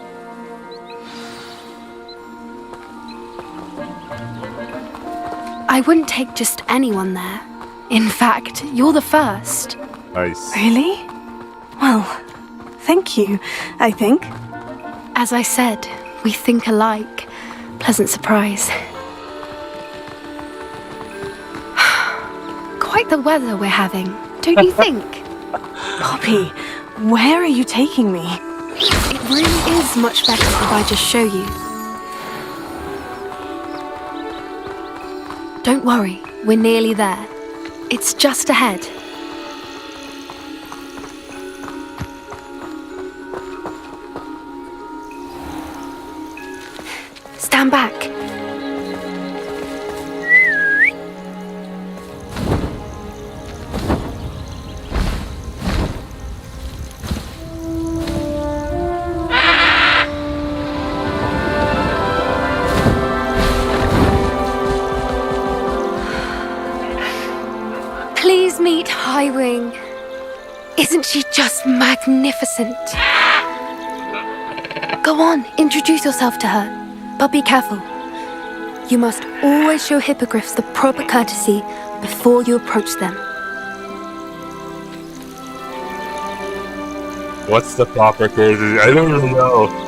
I wouldn't take just anyone there. In fact, you're the first. Nice. Really? Well, thank you, I think. As I said, we think alike. Pleasant surprise. Quite the weather we're having, don't you think? Poppy, where are you taking me? It really is much better if I just show you. Don't worry, we're nearly there. It's just ahead. Stand back. Please meet Highwing. Isn't she just magnificent? Go on, introduce yourself to her. But be careful. You must always show hippogriffs the proper courtesy before you approach them. What's the proper courtesy? I don't even know.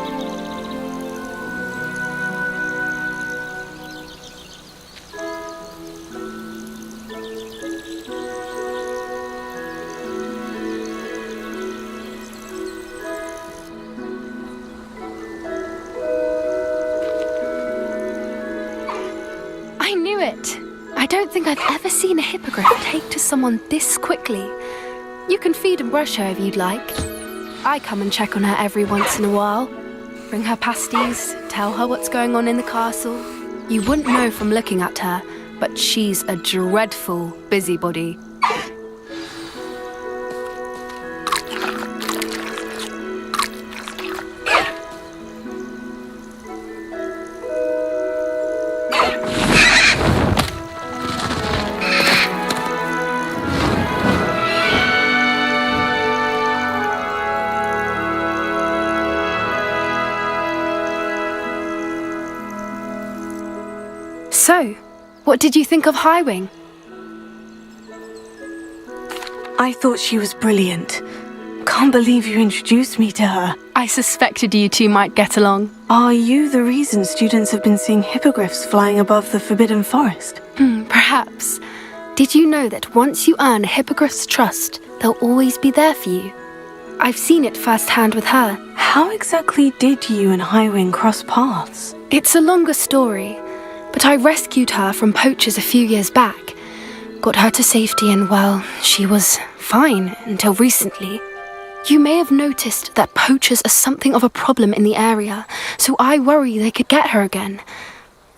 I knew it. I don't think I've ever seen a hippogriff take to someone this quickly. You can feed and brush her if you'd like. I come and check on her every once in a while. Bring her pasties, tell her what's going on in the castle. You wouldn't know from looking at her, but she's a dreadful busybody. So, what did you think of Highwing? I thought she was brilliant. Can't believe you introduced me to her. I suspected you two might get along. Are you the reason students have been seeing hippogriffs flying above the Forbidden Forest? Perhaps. Did you know that once you earn a hippogriff's trust, they'll always be there for you? I've seen it firsthand with her. How exactly did you and Highwing cross paths? It's a longer story, but I rescued her from poachers a few years back. Got her to safety and, well, she was fine until recently. You may have noticed that poachers are something of a problem in the area, so I worry they could get her again.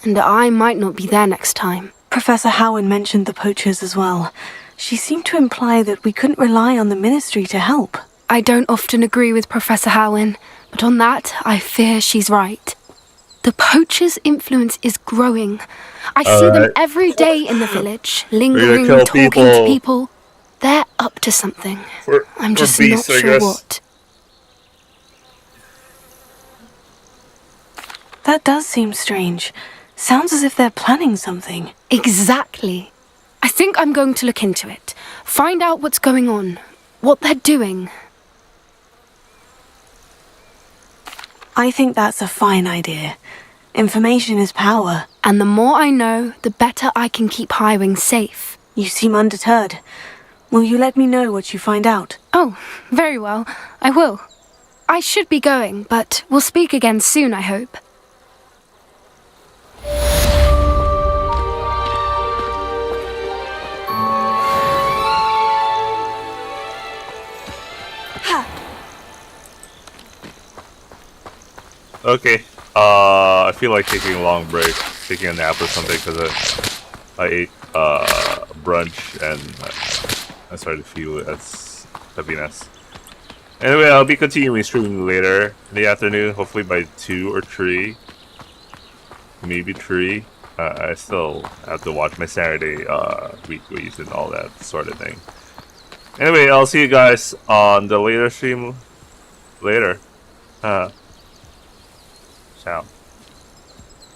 And I might not be there next time. Professor Howin mentioned the poachers as well. She seemed to imply that we couldn't rely on the Ministry to help. I don't often agree with Professor Howin, but on that, I fear she's right. The poachers' influence is growing. I see them every day in the village, lingering, talking to people. They're up to something. I'm just not sure what. That does seem strange. Sounds as if they're planning something. Exactly. I think I'm going to look into it. Find out what's going on. What they're doing. I think that's a fine idea. Information is power. And the more I know, the better I can keep Highwing safe. You seem undeterred. Will you let me know what you find out? Oh, very well. I will. I should be going, but we'll speak again soon, I hope. Okay. I feel like taking a long break, taking a nap or something, because I ate brunch and I started to feel it as heaviness. Anyway, I'll be continuing streaming later in the afternoon, hopefully by 2 or 3. Maybe 3. I still have to watch my Saturday weeklies and all that sort of thing. Anyway, I'll see you guys on the later stream later. Ciao.